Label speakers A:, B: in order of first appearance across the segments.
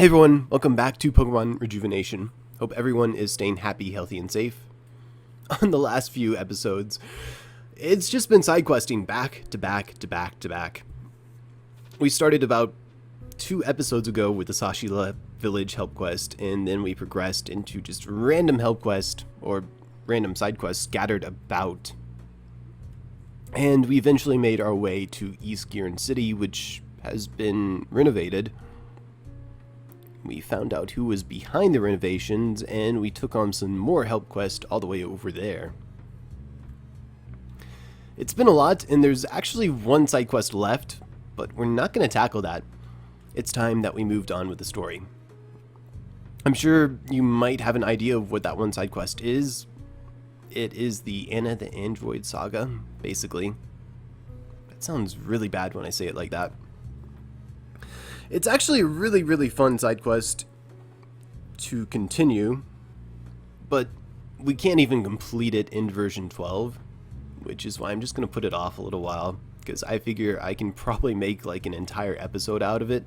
A: Hey everyone, welcome back to Pokemon Rejuvenation. Hope everyone is staying happy, healthy, and safe. On the last few episodes, it's just been side questing back to back to back to back. We started about 2 episodes ago with the Sashila Village help quest, and then we progressed into just random help quest, or random side quests scattered about. And we eventually made our way to East Giron City, which has been renovated. We found out who was behind the renovations, and we took on some more help quests all the way over there. It's been a lot, and there's actually one side quest left, but we're not going to tackle that. It's time that we moved on with the story. I'm sure you might have an idea of what that one side quest is. It is the Anna the Android saga, basically. That sounds really bad when I say it like that. It's actually a really fun side quest to continue, but we can't even complete it in version 12, which is why I'm just going to put it off a little while, because I figure I can probably make like an entire episode out of it.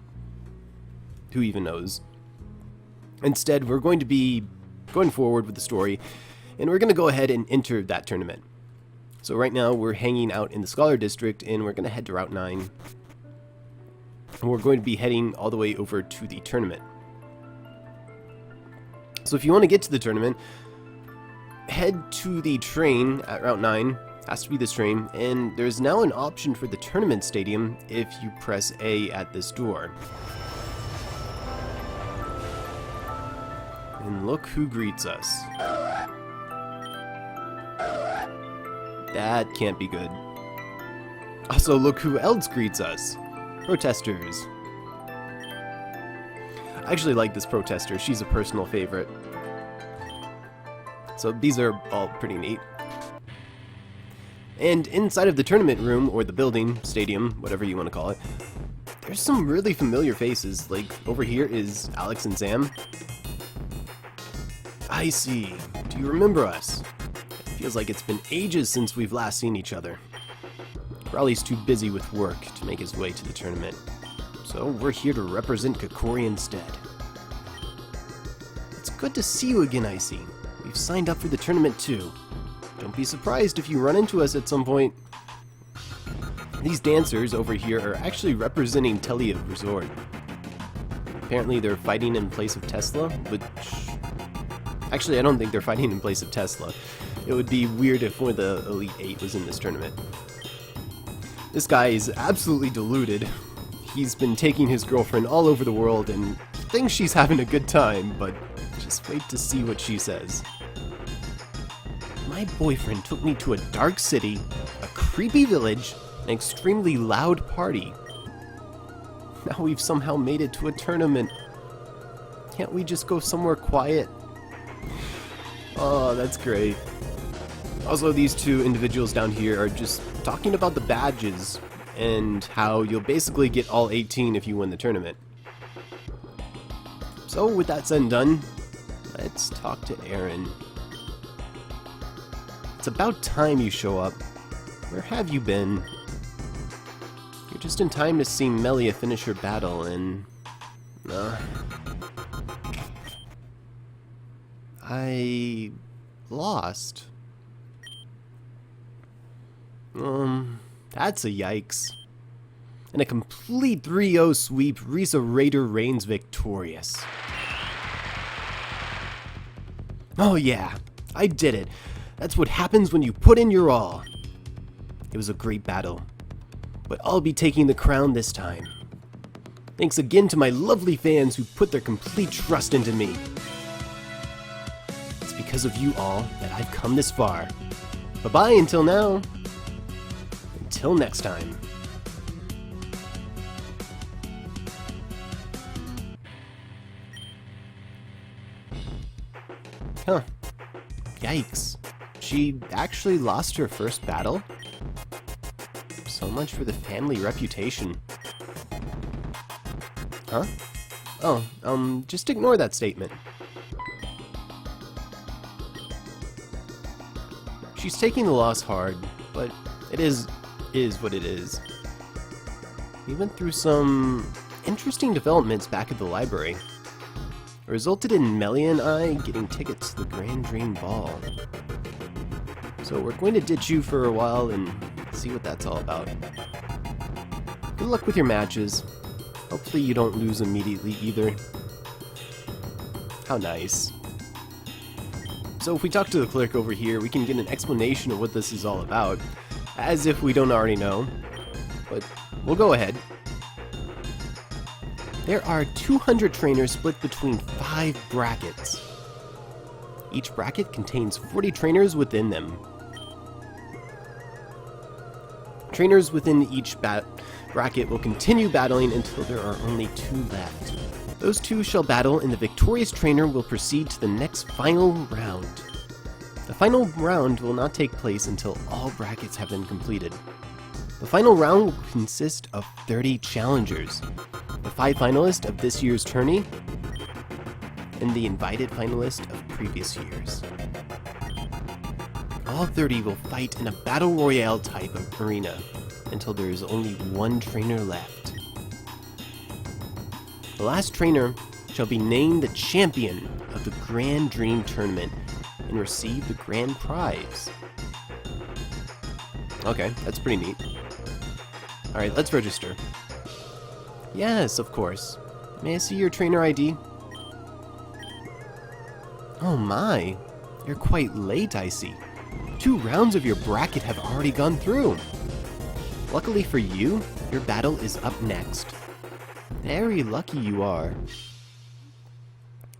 A: Who even knows? Instead, we're going to be going forward with the story, and we're going to go ahead and enter that tournament. So right now we're hanging out in the Scholar District, and we're going to head to Route 9. And we're going to be heading all the way over to the tournament. So if you want to get to the tournament, head to the train at Route 9. Has to be this train. And there's now an option for the tournament stadium if you press A at this door. And look who greets us. That can't be good. Also, look who else greets us. Protesters. I actually like this protester. She's a personal favorite. So these are all pretty neat. And inside of the tournament room, or the building, stadium, whatever you want to call it, there's some really familiar faces. Like, over here is Alex and Sam. I see. Do you remember us? It feels like it's been ages since we've last seen each other. Raleig's too busy with work to make his way to the tournament, so we're here to represent Kokori instead. It's good to see you again, Icy. We've signed up for the tournament too. Don't be surprised if you run into us at some point. These dancers over here are actually representing Telia Resort. Apparently they're fighting in place of Tesla, which... Actually, I don't think they're fighting in place of Tesla. It would be weird if one of the Elite 8 was in this tournament. This guy is absolutely deluded. He's been taking his girlfriend all over the world and thinks she's having a good time, but just wait to see what she says. My boyfriend took me to a dark city, a creepy village, an extremely loud party. Now we've somehow made it to a tournament. Can't we just go somewhere quiet? Oh, that's great. Also, these two individuals down here are just talking about the badges and how you'll basically get all 18 if you win the tournament. So, with that said and done, let's talk to Aaron. It's about time you show up. Where have you been? You're just in time to see Melia finish her battle and... I... lost. That's a yikes. In a complete 3-0 sweep, Risa Raider reigns victorious. Oh yeah, I did it. That's what happens when you put in your all. It was a great battle, but I'll be taking the crown this time. Thanks again to my lovely fans who put their complete trust into me. It's because of you all that I've come this far. Bye-bye until now. Until next time. Huh. Yikes. She actually lost her first battle? So much for the family reputation. Huh? Oh, just ignore that statement. She's taking the loss hard, but it is what it is. We went through some interesting developments back at the library. resulted in Melly and I getting tickets to the Grand Dream Ball. So we're going to ditch you for a while and see what that's all about. Good luck with your matches. Hopefully you don't lose immediately either. How nice. So if we talk to the clerk over here, we can get an explanation of what this is all about, as if we don't already know. But we'll go ahead. There are 200 trainers split between 5 brackets. Each bracket contains 40 trainers within them. Trainers within each bracket will continue battling until there are only 2 left. Those 2 shall battle, and the victorious trainer will proceed to the next final round. The final round will not take place until all brackets have been completed. The final round will consist of 30 challengers, the 5 finalists of this year's tourney, and the invited finalist of previous years. All 30 will fight in a battle royale type of arena until there is only 1 trainer left. The last trainer shall be named the champion of the Grand Dream Tournament and receive the grand prize. Okay, that's pretty neat. Alright, let's register. Yes, of course. May I see your trainer ID? Oh my, you're quite late, I see. 2 rounds of your bracket have already gone through. Luckily for you, your battle is up next. Very lucky you are.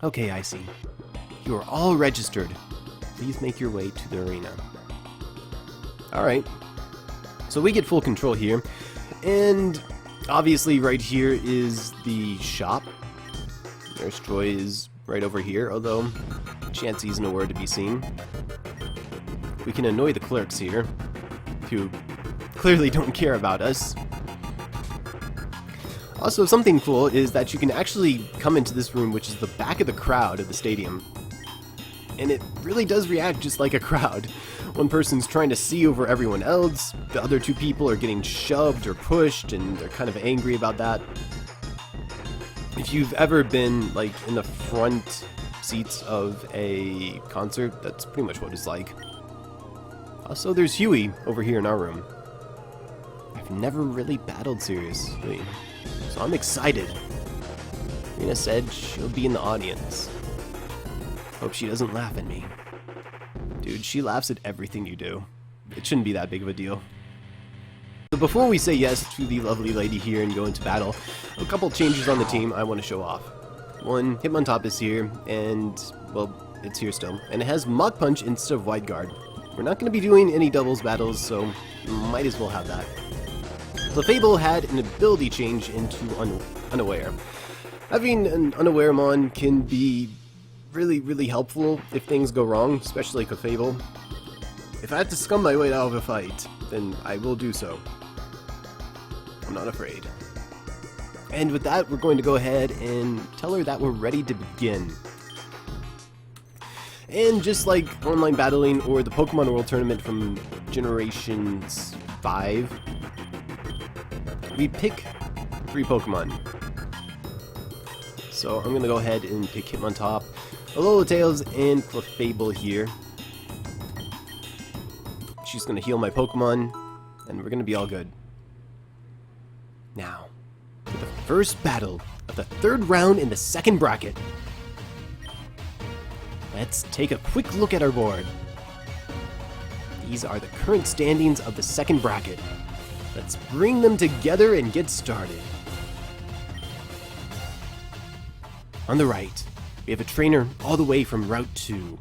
A: Okay, I see. You are all registered. Please make your way to the arena. Alright. So we get full control here. And obviously right here is the shop. Nurse Joy is right over here, although Chansey's nowhere to be seen. We can annoy the clerks here, who clearly don't care about us. Also, something cool is that you can actually come into this room, which is the back of the crowd of the stadium. And it really does react just like a crowd. One person's trying to see over everyone else, the other 2 people are getting shoved or pushed, and they're kind of angry about that. If you've ever been, like, in the front seats of a concert, that's pretty much what it's like. Also, there's Huey over here in our room. I've never really battled seriously, so I'm excited. Rena said she'll be in the audience. Hope she doesn't laugh at me. Dude, she laughs at everything you do. It shouldn't be that big of a deal. So before we say yes to the lovely lady here and go into battle, a couple changes on the team I want to show off. One, Hitmontop is here, and, well, it's here still. And it has Mach Punch instead of Wide Guard. We're not going to be doing any doubles battles, so might as well have that. Clefable had an ability change into Unaware. Having an Unaware Mon can be really helpful if things go wrong, especially Clefable. If I have to scum my way out of a fight, then I will do so. I'm not afraid. And with that, we're going to go ahead and tell her that we're ready to begin. And just like online battling or the Pokemon World Tournament from Generations 5, we pick 3 Pokemon. So I'm going to go ahead and pick Hitmontop, Tails, and Clefable here. She's going to heal my Pokemon, and we're going to be all good. Now, for the first battle of the 3rd round in the 2nd bracket. Let's take a quick look at our board. These are the current standings of the 2nd bracket. Let's bring them together and get started. On the right, we have a trainer all the way from Route 2,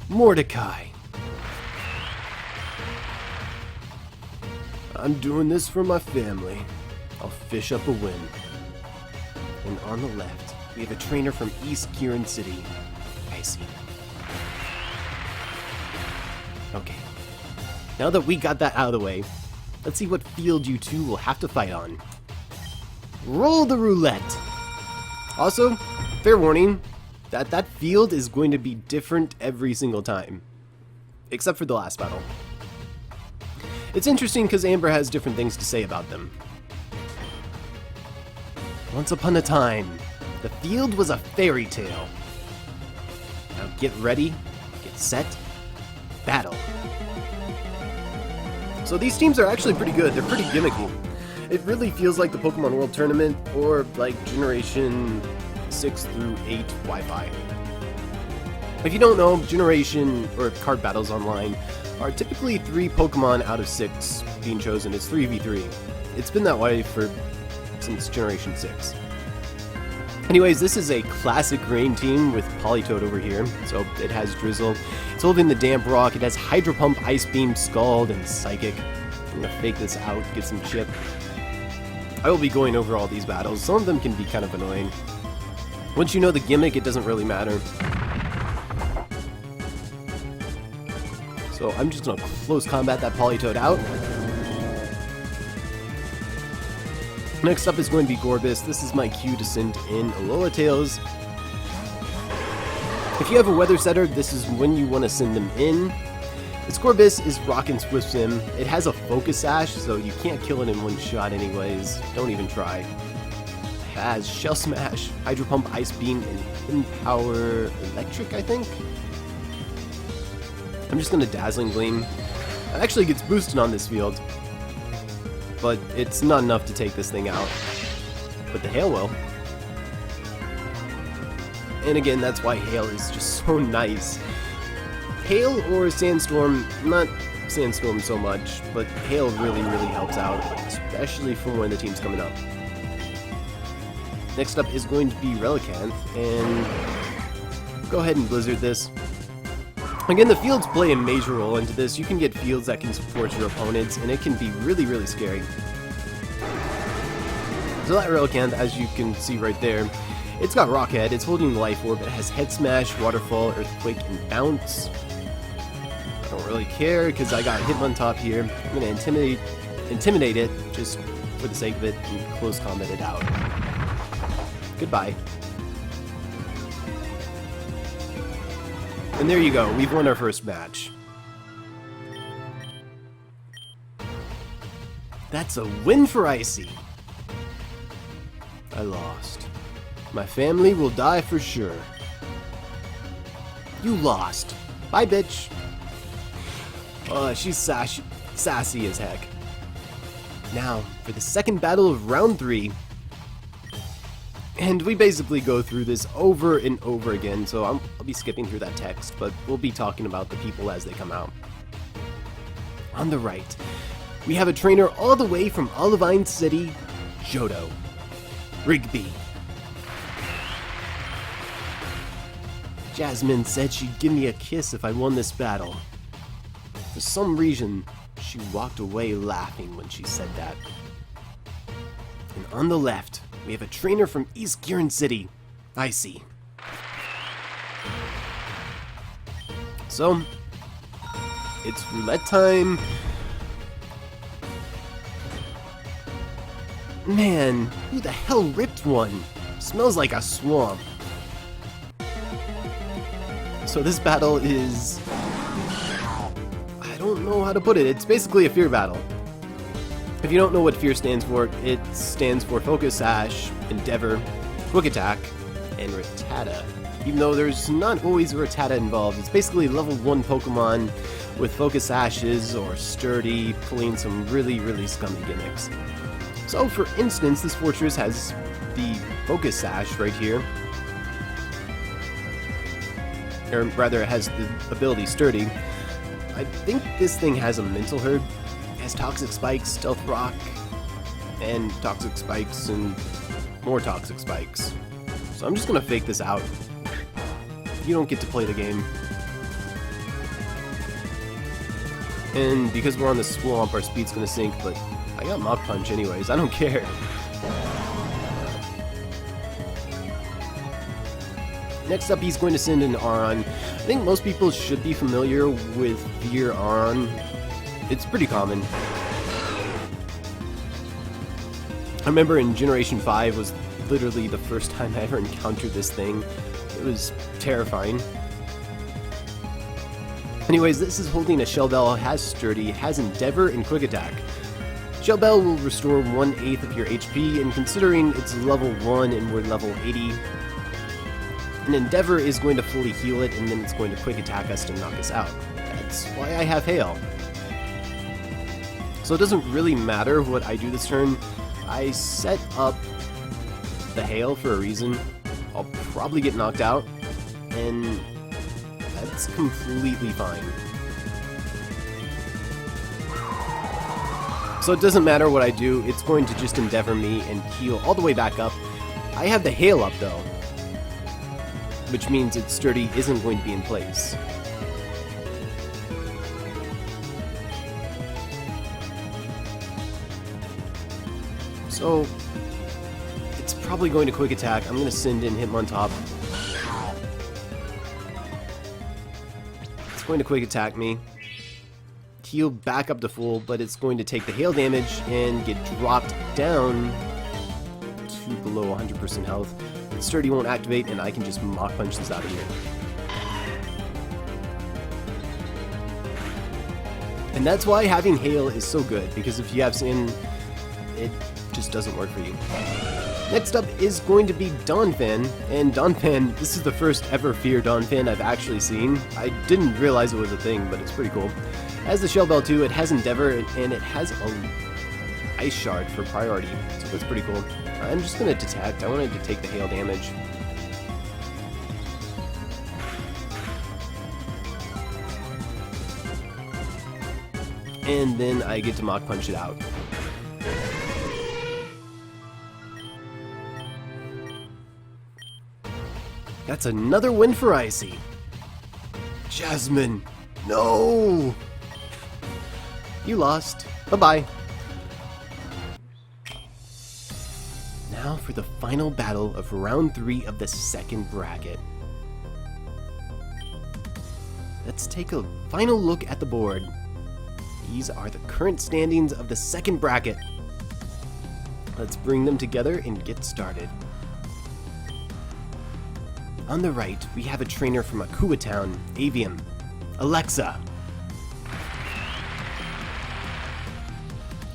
A: Mordecai. I'm doing this for my family. I'll fish up a win. And on the left, we have a trainer from East Kieran City, Icy. Okay, now that we got that out of the way, let's see what field you 2 will have to fight on. Roll the roulette! Also, fair warning, that field is going to be different every single time. Except for the last battle. It's interesting because Amber has different things to say about them. Once upon a time, The field was a fairy tale. Now get ready, get set, battle. So these teams are actually pretty good. They're pretty gimmicky. It really feels like the Pokemon World Tournament or like Generation 6 through 8 Wi-Fi. If you don't know, Generation or card battles online are typically 3 Pokemon out of 6 being chosen. It's 3v3. It's been that way since Generation 6. Anyways, this is a classic green team with Politoed over here. So it has Drizzle. It's holding the Damp Rock. It has Hydro Pump, Ice Beam, Scald, and Psychic. I'm going to fake this out, get some chip. I will be going over all these battles. Some of them can be kind of annoying. Once you know the gimmick, it doesn't really matter. So I'm just going to close combat that Politoed out. Next up is going to be Gorbis. This is my cue to send in Alola Tails. If you have a Weather Setter, this is when you want to send them in. This Gorbis is Rock and Swift Sim. It has a Focus Sash, so you can't kill it in one shot anyways. Don't even try. It has Shell Smash, Hydro Pump, Ice Beam, and Hidden Power Electric, I think? I'm just going to Dazzling Gleam. It actually gets boosted on this field, but it's not enough to take this thing out. But the Hail will. And again, that's why Hail is just so nice. Hail or Sandstorm, not Sandstorm so much, but Hail really helps out, especially for when the team's coming up. Next up is going to be Relicanth, and go ahead and Blizzard this. Again, the fields play a major role into this. You can get fields that can support your opponents, and it can be really scary. So that Relicanth, as you can see right there, it's got Rock Head, it's holding Life Orb, it has Head Smash, Waterfall, Earthquake, and Bounce. I don't really care, because I got Hitmontop here. I'm going to intimidate it, just for the sake of it, and close combat it out. Goodbye. And there you go, we've won our first match. That's a win for Icy. I lost. My family will die for sure. You lost. Bye, bitch. She's sassy as heck. Now, for the second battle of round 3. And we basically go through this over and over again, so I'll be skipping through that text, but we'll be talking about the people as they come out. On the right, we have a trainer all the way from Olivine City, Johto. Rigby. Jasmine said she'd give me a kiss if I won this battle. For some reason, she walked away laughing when she said that. And on the left, we have a trainer from East Giron City, Icy. So, it's roulette time. Man, who the hell ripped one? Smells like a swamp. So this battle is... I don't know how to put it. It's basically a fear battle. If you don't know what fear stands for, it stands for Focus Sash, Endeavor, Quick Attack, and Rattata. Even though there's not always a Rattata involved, it's basically level 1 Pokemon with Focus Sashes or Sturdy, pulling some really scummy gimmicks. So for instance, this fortress has the Focus Sash right here. Or rather, it has the ability Sturdy. I think this thing has a Mental Hurt. It has Toxic Spikes, Stealth Rock, and Toxic Spikes, and more Toxic Spikes. So I'm just gonna fake this out. You don't get to play the game. And because we're on the swamp, our speed's gonna sink, but I got Mach Punch anyways, I don't care. Next up, he's going to send in Aron. I think most people should be familiar with Fear Aron. It's pretty common. I remember in Generation 5 was literally the first time I ever encountered this thing. It was terrifying. Anyways, this is holding a Shell Bell, has Sturdy, has Endeavor, and Quick Attack. Shell Bell will restore 1/8 of your HP, and considering it's level 1 and we're level 80, an Endeavor is going to fully heal it, and then it's going to quick attack us to knock us out. That's why I have Hail. So it doesn't really matter what I do this turn. I set up the Hail for a reason. I'll probably get knocked out, and that's completely fine. So it doesn't matter what I do, it's going to just Endeavor me and heal all the way back up. I have the Hail up though, which means its Sturdy isn't going to be in place. So it's probably going to quick attack. I'm going to send in Hitmontop. It's going to quick attack me. Heal back up to full, but it's going to take the hail damage and get dropped down to below 100% health. Sturdy won't activate, and I can just Mach Punch this out of here. And that's why having Hail is so good, because if you have Sin, it just doesn't work for you. Next up is going to be Donphan, and Donphan, this is the first ever Fear Donphan I've actually seen. I didn't realize it was a thing, but it's pretty cool. As the Shell Bell too, it has Endeavor, and it has a Ice Shard for priority, so that's pretty cool. I'm just going to detect. I wanted to take the hail damage. And then I get to Mach Punch it out. That's another win for Icy. Jasmine, no! You lost. Bye-bye. Now for the final battle of round 3 of the second bracket. Let's take a final look at the board. These are the current standings of the second bracket. Let's bring them together and get started. On the right, we have a trainer from Akua Town, Avium, Alexa.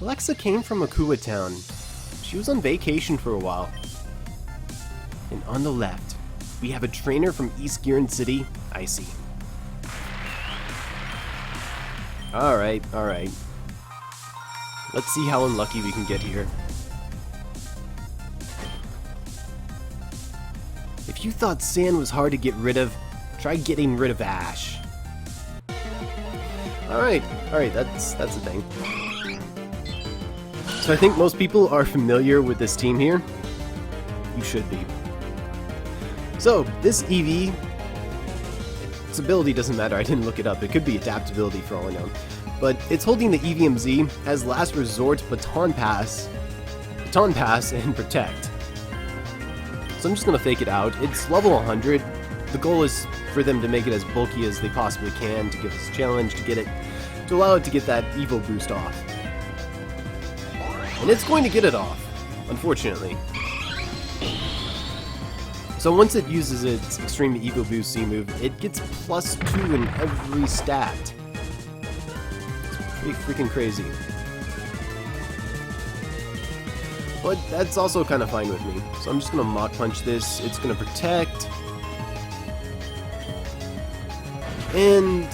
A: Alexa came from Akua Town. She was on vacation for a while. And on the left, we have a trainer from East Giron City, Icy. Alright. Let's see how unlucky we can get here. If you thought sand was hard to get rid of, try getting rid of ash. Alright, that's a thing. So I think most people are familiar with this team here. You should be. So, this EV, its ability doesn't matter, I didn't look it up. It could be adaptability for all I know. But it's holding the EVMZ as Last Resort, Baton Pass, and Protect. So I'm just going to fake it out. It's level 100. The goal is for them to make it as bulky as they possibly can to give us a challenge to allow it to get that Evo boost off. And it's going to get it off, unfortunately. So once it uses its Extreme Evo Boost C move, it gets +2 in every stat. It's pretty freaking crazy. But that's also kind of fine with me. So I'm just going to Mach Punch this. It's going to Protect. And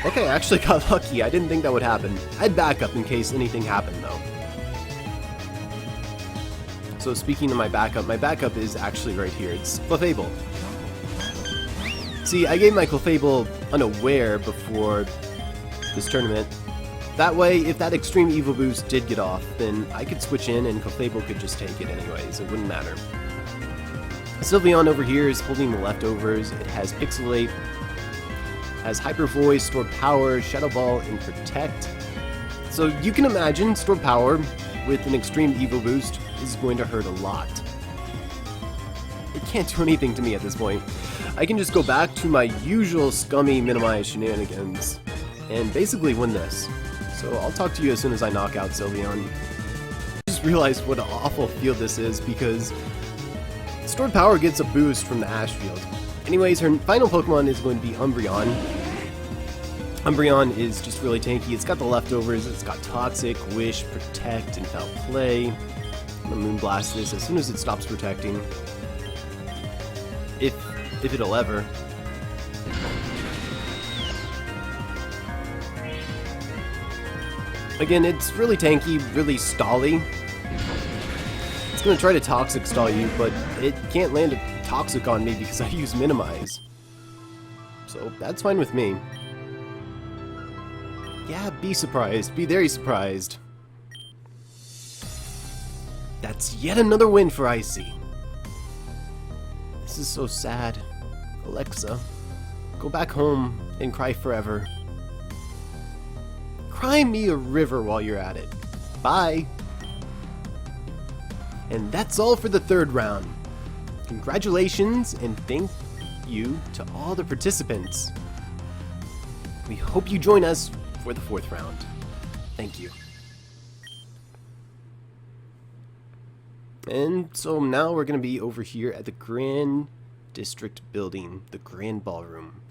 A: okay, I actually got lucky. I didn't think that would happen. I had backup in case anything happened, though. So speaking of my backup is actually right here. It's Clefable. See, I gave my Clefable unaware before this tournament. That way, if that Extreme Evo Boost did get off, then I could switch in and Clefable could just take it anyways. It wouldn't matter. Sylveon over here is holding the leftovers. It has Pixelate, has Hyper Voice, Store Power, Shadow Ball, and Protect. So you can imagine Store Power with an Extreme Evo Boost is going to hurt a lot. It can't do anything to me at this point. I can just go back to my usual scummy minimize shenanigans and basically win this. So I'll talk to you as soon as I knock out Sylveon. I just realized what an awful field this is because Stored Power gets a boost from the Ash field. Anyways, her final Pokemon is going to be Umbreon. Umbreon is just really tanky. It's got the leftovers. It's got Toxic, Wish, Protect, and Foul Play. I'm gonna Moonblast this as soon as it stops protecting. If it'll ever. Again, it's really tanky, really stally. It's gonna try to Toxic stall you, but it can't land a Toxic on me because I use Minimize. So that's fine with me. Yeah, be surprised. Be very surprised. That's yet another win for Icy. This is so sad. Alexa, go back home and cry forever. Cry me a river while you're at it. Bye. And that's all for the third round. Congratulations and thank you to all the participants. We hope you join us for the fourth round. Thank you. And so now we're going to be over here at the Grand District Building, the Grand Ballroom.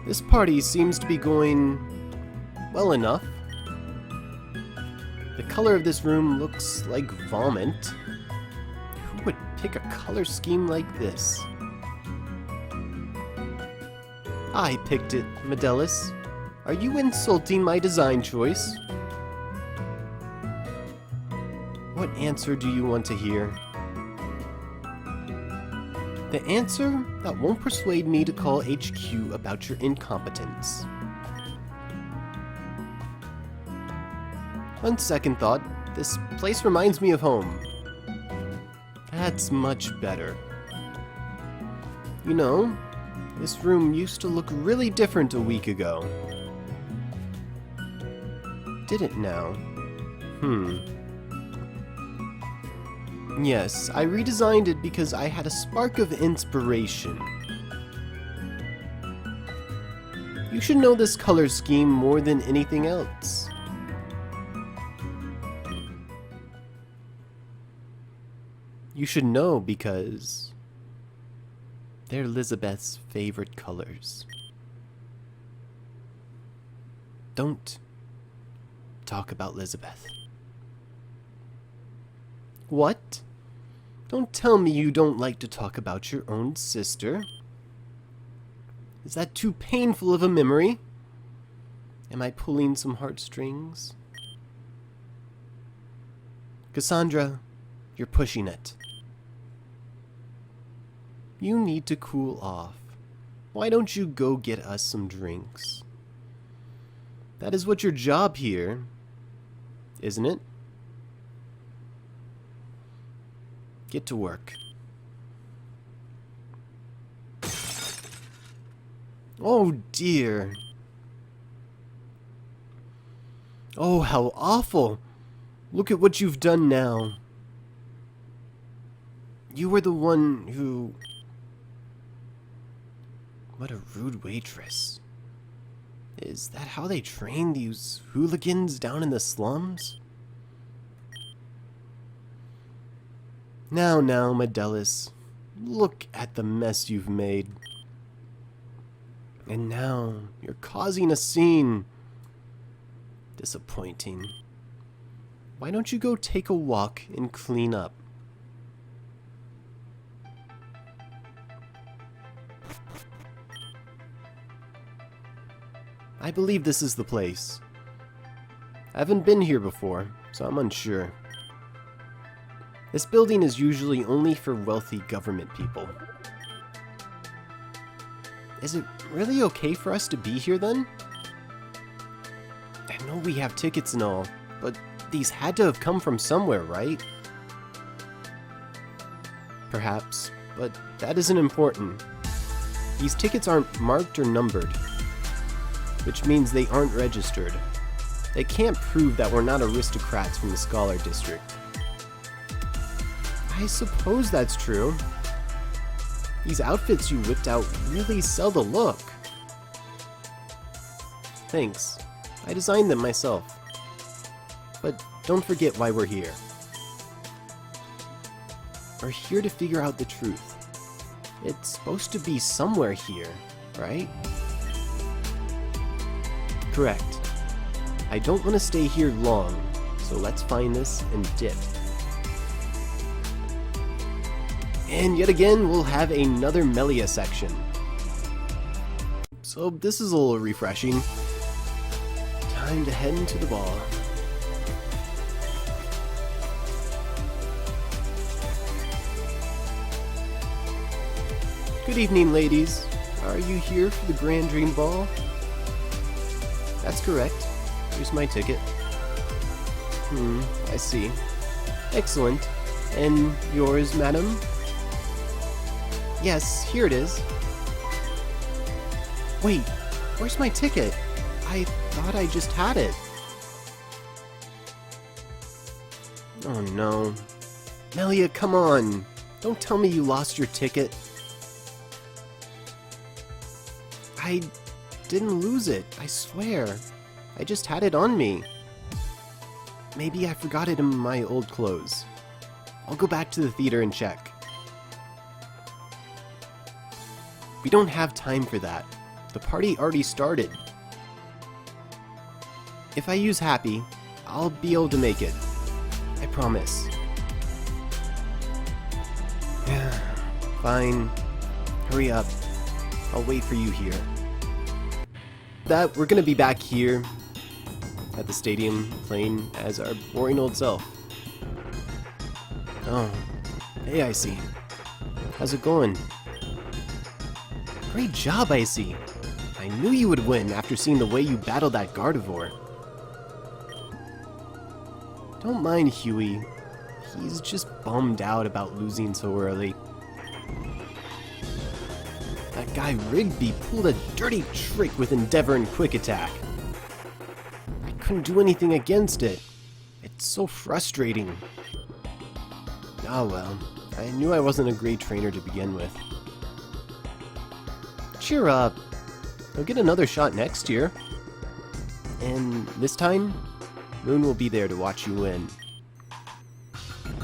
A: This party seems to be going well enough. The color of this room looks like vomit. Who would pick a color scheme like this? I picked it, Medellis. Are you insulting my design choice? What answer do you want to hear? The answer that won't persuade me to call HQ about your incompetence. On second thought, this place reminds me of home. That's much better. You know, this room used to look really different a week ago. Did it now? Yes, I redesigned it because I had a spark of inspiration. You should know this color scheme more than anything else. You should know because they're Elizabeth's favorite colors. Don't talk about Elizabeth. What? Don't tell me you don't like to talk about your own sister. Is that too painful of a memory? Am I pulling some heartstrings? Cassandra, you're pushing it. You need to cool off. Why don't you go get us some drinks? That is what your job here, isn't it? Get to work. Oh dear. Oh, how awful. Look at what you've done now. You were the one who... What a rude waitress. Is that how they train these hooligans down in the slums? Now, Medellis, look at the mess you've made. And now, you're causing a scene. Disappointing. Why don't you go take a walk and clean up? I believe this is the place. I haven't been here before, so I'm unsure. This building is usually only for wealthy government people. Is it really okay for us to be here then? I know we have tickets and all, but these had to have come from somewhere, right? Perhaps, but that isn't important. These tickets aren't marked or numbered, which means they aren't registered. They can't prove that we're not aristocrats from the Scholar District. I suppose that's true. These outfits you whipped out really sell the look. Thanks. I designed them myself. But don't forget why we're here. We're here to figure out the truth. It's supposed to be somewhere here, right? Correct. I don't want to stay here long, so let's find this and dip. And yet again, we'll have another Melia section. So this is a little refreshing. Time to head into the bar. Good evening, ladies. Are you here for the Grand Dream Ball? That's correct. Here's my ticket. I see. Excellent. And yours, madam? Yes, here it is. Wait, where's my ticket? I thought I just had it. Oh no. Melia, come on. Don't tell me you lost your ticket. I didn't lose it, I swear. I just had it on me. Maybe I forgot it in my old clothes. I'll go back to the theater and check. We don't have time for that. The party already started. If I use Happy, I'll be able to make it. I promise. Fine. Hurry up. I'll wait for you here. We're gonna be back here at the stadium playing as our boring old self. Oh, hey Icy. How's it going? Great job, Icy. I knew you would win after seeing the way you battled that Gardevoir. Don't mind Huey. He's just bummed out about losing so early. That guy Rigby pulled a dirty trick with Endeavor and Quick Attack. I couldn't do anything against it. It's so frustrating. Oh well, I knew I wasn't a great trainer to begin with. Cheer up. You'll get another shot next year. And this time, Moon will be there to watch you win.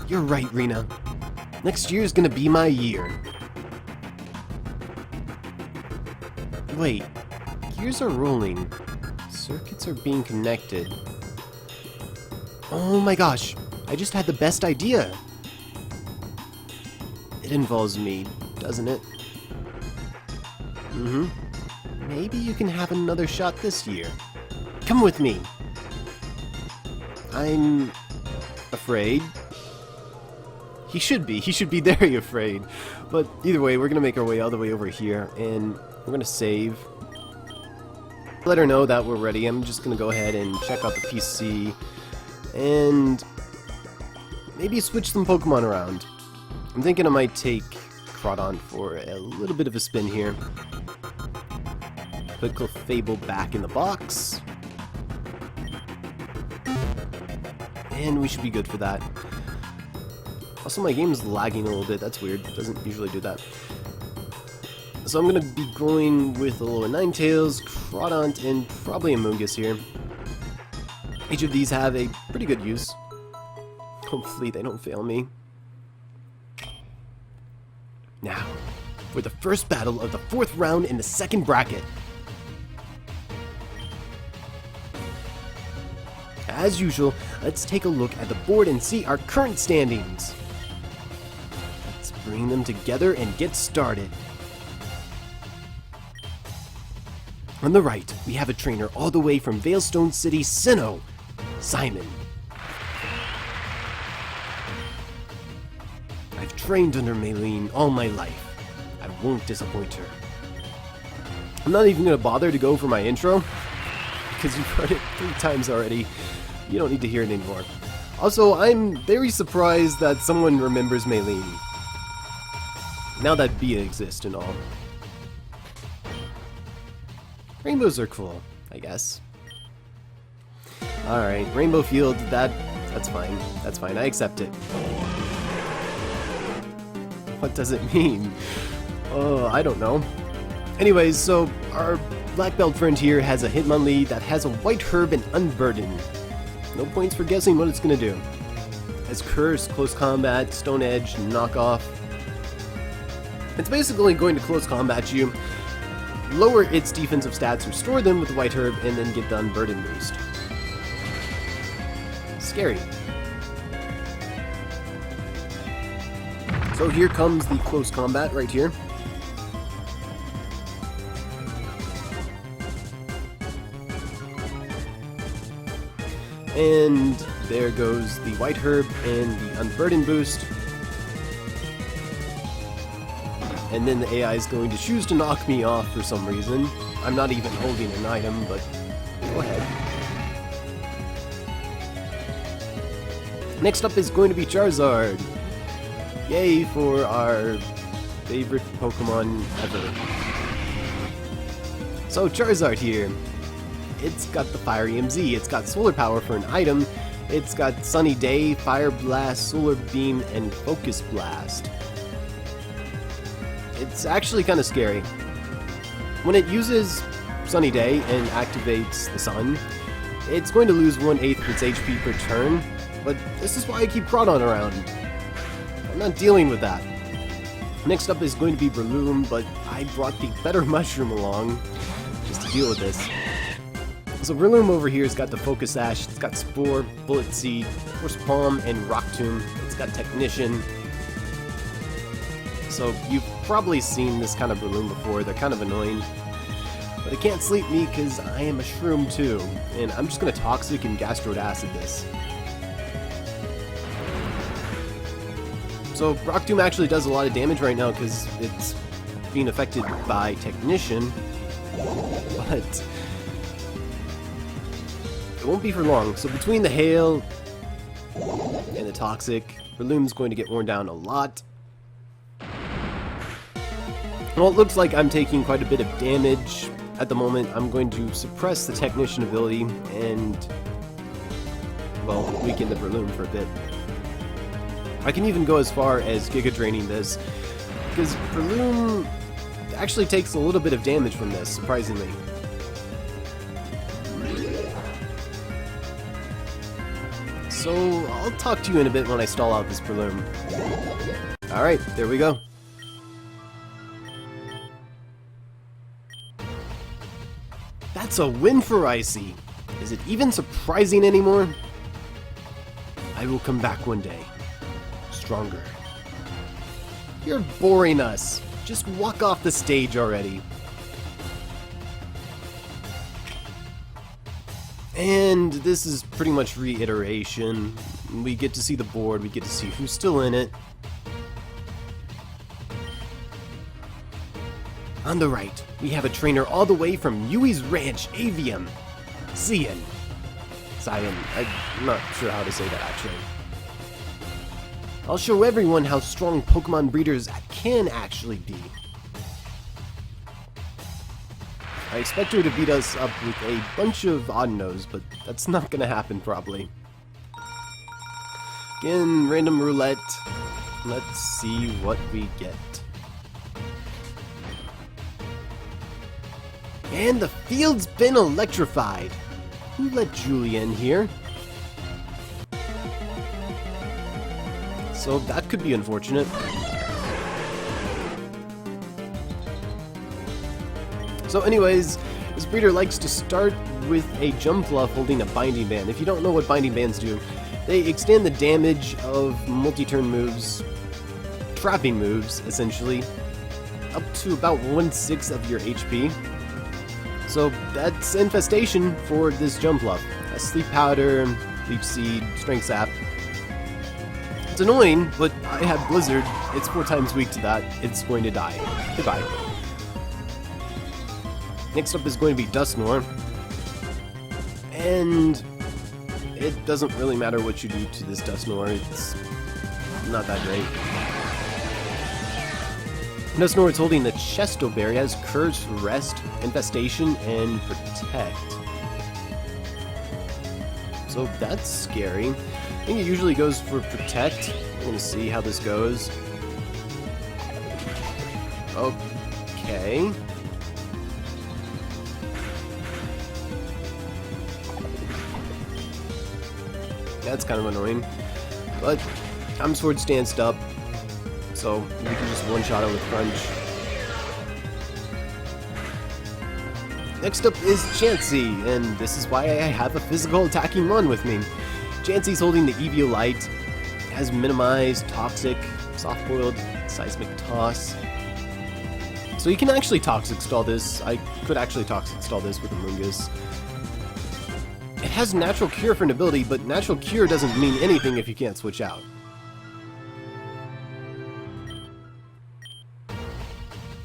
A: You're right, Rena. Next year's gonna be my year. Wait, gears are rolling. Circuits are being connected. Oh my gosh, I just had the best idea. It involves me, doesn't it? Maybe you can have another shot this year. Come with me. I'm afraid. He should be very afraid. But either way, we're gonna make our way all the way over here, and we're gonna save. Let her know that we're ready. I'm just gonna go ahead and check out the PC, and maybe switch some Pokemon around. I'm thinking I might take Crawdon for a little bit of a spin here. Put Clefable back in the box. And we should be good for that. Also, my game's lagging a little bit. That's weird. It doesn't usually do that. So I'm going to be going with a little Ninetales, Crawdon, and probably a Mungus here. Each of these have a pretty good use. Hopefully they don't fail me. Now, for the first battle of the 4th round in the 2nd bracket. As usual, let's take a look at the board and see our current standings. Let's bring them together and get started. On the right, we have a trainer all the way from Veilstone City, Sinnoh, Simon. I've trained under Maylene all my life. I won't disappoint her. I'm not even going to bother to go for my intro, because you've heard it 3 times already. You don't need to hear it anymore. Also, I'm very surprised that someone remembers Maylene. Now that Bia exists and all. Rainbows are cool, I guess. Alright, Rainbow Field, that's fine. That's fine, I accept it. What does it mean? Oh, I don't know. Anyways, so our black belt friend here has a Hitmonlee that has a White Herb and Unburdened. No points for guessing what it's gonna do. Has Curse, Close Combat, Stone Edge, Knockoff. It's basically going to close combat you, lower its defensive stats, restore them with the White Herb, and then get the Unburden boost. Scary. So here comes the close combat right here. And there goes the White Herb and the Unburden boost. And then the AI is going to choose to knock me off for some reason. I'm not even holding an item, but go ahead. Next up is going to be Charizard. Yay for our favorite Pokemon ever. So Charizard here. It's got the Fire EMZ, it's got Solar Power for an item, it's got Sunny Day, Fire Blast, Solar Beam, and Focus Blast. It's actually kind of scary. When it uses Sunny Day and activates the sun, it's going to lose 1/8 of its HP per turn, but this is why I keep Crawdon around. I'm not dealing with that. Next up is going to be Breloom, but I brought the better mushroom along just to deal with this. So Breloom over here has got the Focus Sash, it's got Spore, Bullet Seed, Force Palm, and Rock Tomb. It's got Technician. So you've probably seen this kind of Breloom before, they're kind of annoying. But it can't sleep me because I am a shroom too, and I'm just going to Toxic and Gastrode Acid this. So Rock Tomb actually does a lot of damage right now because it's being affected by Technician, but it won't be for long. So between the Hail and the Toxic, Breloom's going to get worn down a lot. Well, it looks like I'm taking quite a bit of damage at the moment. I'm going to suppress the Technician ability and, well, weaken the Breloom for a bit. I can even go as far as Giga Draining this, because Breloom actually takes a little bit of damage from this, surprisingly. So I'll talk to you in a bit when I stall out this Breloom. Alright, there we go. That's a win for Icy. Is it even surprising anymore? I will come back one day. Stronger. You're boring us. Just walk off the stage already. And this is pretty much reiteration. We get to see the board, we get to see who's still in it. On the right, we have a trainer all the way from Yui's Ranch, Avium. Cian. I'm not sure how to say that actually. I'll show everyone how strong Pokemon breeders can actually be. I expect her to beat us up with a bunch of odd-nos, but that's not gonna happen probably. Again, random roulette. Let's see what we get. And the field's been electrified. Who let Julia in here? So that could be unfortunate. So anyways, this breeder likes to start with a Jumpluff holding a Binding Band. If you don't know what Binding Bands do, they extend the damage of multi-turn moves, trapping moves, essentially, up to about 1/6 of your HP. So that's Infestation for this Jumpluff. A Sleep Powder, Leaf Seed, Strength Sap. It's annoying, but I have Blizzard. It's 4 times weak to that. It's going to die. Goodbye. Next up is going to be Dusknoir. And it doesn't really matter what you do to this Dusknoir. It's not that great. Dusknoir is holding the Chesto Berry, has Curse, Rest, Infestation, and Protect. So that's scary. I think it usually goes for Protect. We're going to see how this goes. Okay. That's kind of annoying. But I'm Sword Stanced up, so we can just one-shot it with Crunch. Next up is Chansey, and this is why I have a physical attacking one with me. Chansey's holding the Eviolite, has Minimize, Toxic, Soft-Boiled, Seismic Toss. So you can actually Toxic Stall this. I could actually Toxic Stall this with Amoonguss. It has Natural Cure for an ability, but Natural Cure doesn't mean anything if you can't switch out.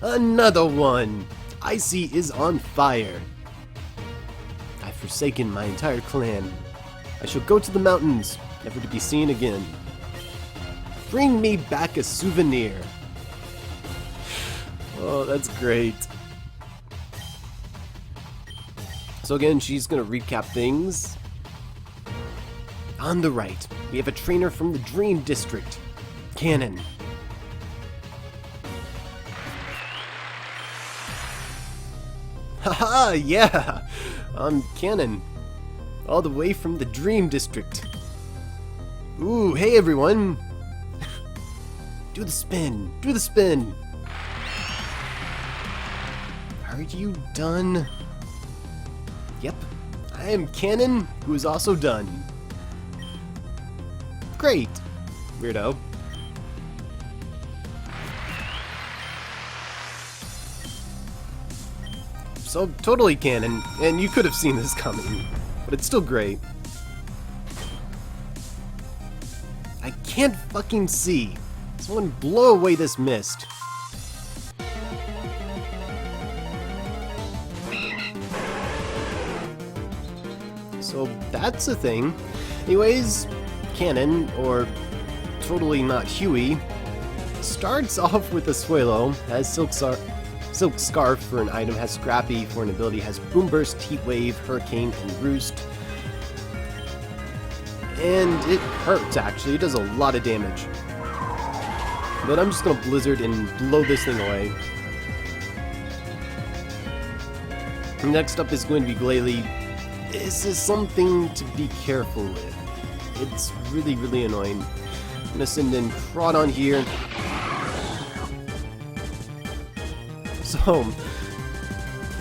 A: Another one! Icy is on fire. I've forsaken my entire clan. I shall go to the mountains, never to be seen again. Bring me back a souvenir. Oh, that's great. So again, she's gonna recap things. On the right, we have a trainer from the Dream District, Cannon. Haha, yeah! I'm Cannon. All the way from the Dream District. Ooh, hey everyone! Do the spin! Do the spin! Are you done? Yep, I am Cannon, who is also done. Great! Weirdo. So, totally canon, and you could have seen this coming, but it's still great. I can't fucking see. Someone blow away this mist. So, that's a thing. Anyways, Cannon, or totally not Huey, starts off with a Swallow, has Silk Scarf for an item, has Scrappy for an ability, has Boom Burst, Heat Wave, Hurricane, and Roost. And it hurts, actually. It does a lot of damage. But I'm just going to Blizzard and blow this thing away. Next up is going to be Glalie. This is something to be careful with. It's really, really annoying. I'm going to send in Crawdon here. So,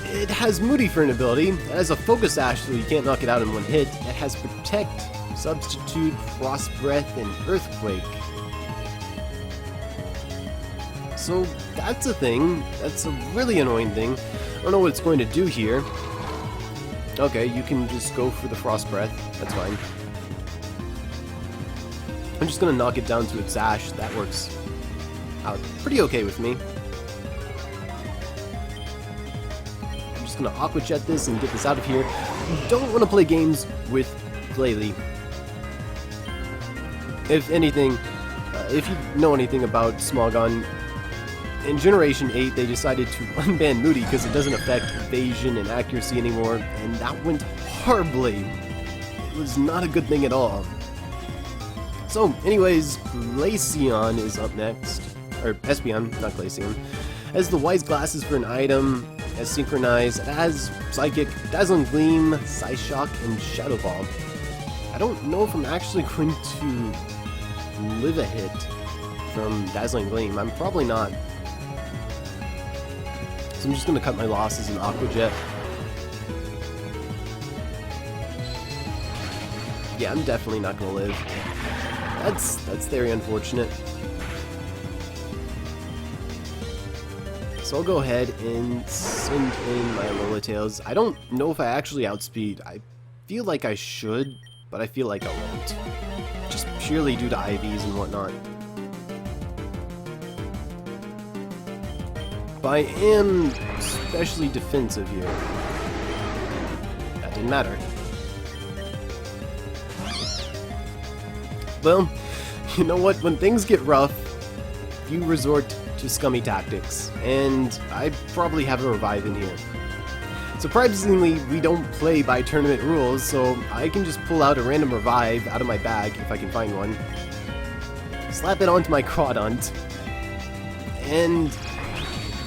A: it has Moody for an ability, it has a Focus Sash so you can't knock it out in one hit, it has Protect, Substitute, Frost Breath, and Earthquake. So that's a thing, that's a really annoying thing. I don't know what it's going to do here. Okay, you can just go for the Frost Breath, that's fine. I'm just going to knock it down to its Sash, that works out pretty okay with me. Gonna Aqua Jet this and get this out of here. You don't want to play games with Glalie. If anything, if you know anything about Smogon, in Generation 8 they decided to unban Moody because it doesn't affect evasion and accuracy anymore, and that went horribly. It was not a good thing at all. So anyways, Glaceon is up next. Or Espeon, not Glaceon. Has the Wise Glasses for an item, has Synchronize, it has Psychic, Dazzling Gleam, Psyshock, and Shadow Ball. I don't know if I'm actually going to live a hit from Dazzling Gleam. I'm probably not. So I'm just going to cut my losses in Aqua Jet. Yeah, I'm definitely not going to live. That's very unfortunate. So I'll go ahead and send in my Alola Tails. I don't know if I actually outspeed. I feel like I should, but I feel like I won't. Just purely due to IVs and whatnot. But I am especially defensive here. That didn't matter. Well, you know what? When things get rough, you resort to scummy tactics, and I probably have a revive in here. Surprisingly, we don't play by tournament rules, so I can just pull out a random revive out of my bag if I can find one, slap it onto my Crawdont, and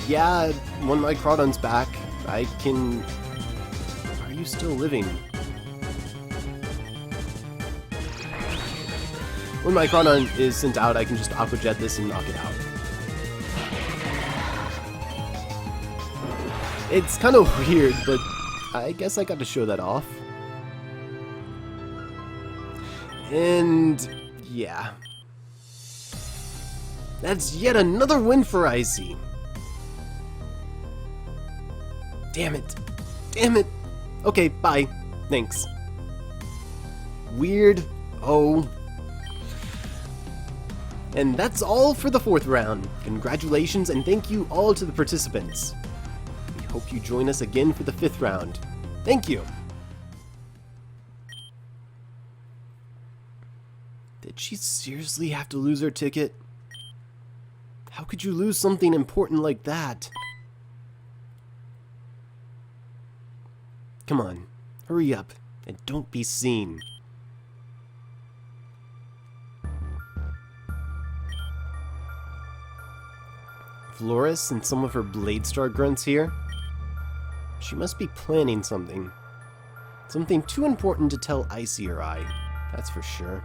A: yeah, when my Crawdont's back, I can... Are you still living? When my Crawdon is sent out, I can just Aqua Jet this and knock it out. It's kind of weird, but I guess I got to show that off. And yeah. That's yet another win for Icy. Damn it. Damn it. Okay, bye. Thanks. Weird. Oh. And that's all for the 4th round. Congratulations and thank you all to the participants. We hope you join us again for the 5th round. Thank you. Did she seriously have to lose her ticket? How could you lose something important like that? Come on, hurry up, and don't be seen. Floris and some of her Blade Star grunts here? She must be planning something. Something too important to tell Icy or I, that's for sure.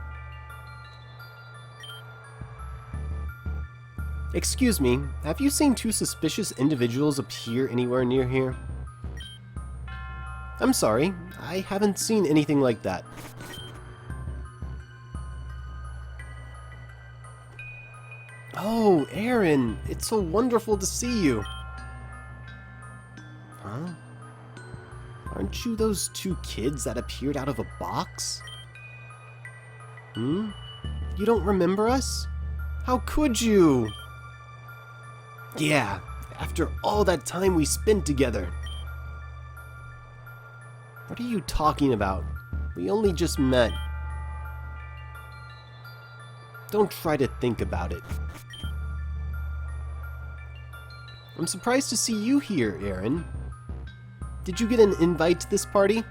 A: Excuse me, have you seen 2 suspicious individuals appear anywhere near here? I'm sorry, I haven't seen anything like that. Oh, Aaron, it's so wonderful to see you. Huh? Aren't you those 2 kids that appeared out of a box? Hmm? You don't remember us? How could you? Yeah, after all that time we spent together. What are you talking about? We only just met. Don't try to think about it. I'm surprised to see you here, Aaron. Did you get an invite to this party?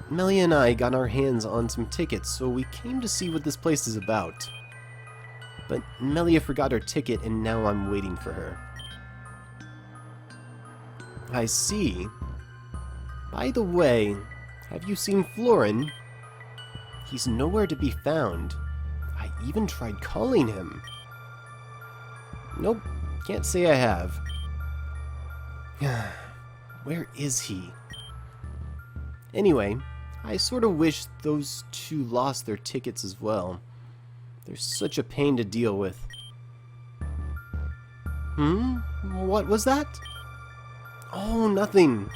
A: Melia and I got our hands on some tickets, so we came to see what this place is about. But Melia forgot her ticket and now I'm waiting for her. I see. By the way, have you seen Florin? He's nowhere to be found. I even tried calling him. Nope, can't say I have. Where is he? Anyway, I sort of wish those 2 lost their tickets as well. They're such a pain to deal with. What was that? Oh, nothing.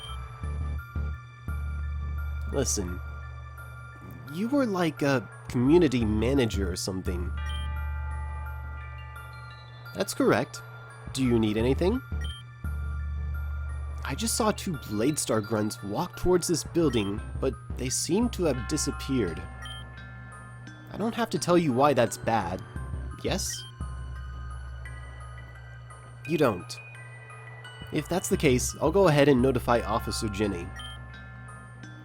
A: Listen, you were like a community manager or something. That's correct. Do you need anything? I just saw 2 Blade Star grunts walk towards this building, but they seem to have disappeared. I don't have to tell you why that's bad. Yes? You don't. If that's the case, I'll go ahead and notify Officer Jenny.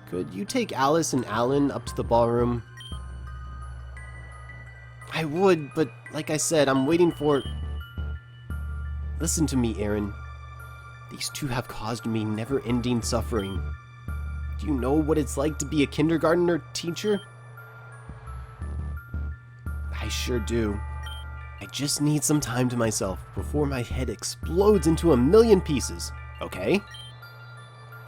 A: Could you take Alice and Alan up to the ballroom? I would, but like I said, I'm waiting for... Listen to me, Aaron. These 2 have caused me never-ending suffering. Do you know what it's like to be a kindergartner teacher? I sure do. I just need some time to myself before my head explodes into a million pieces, okay?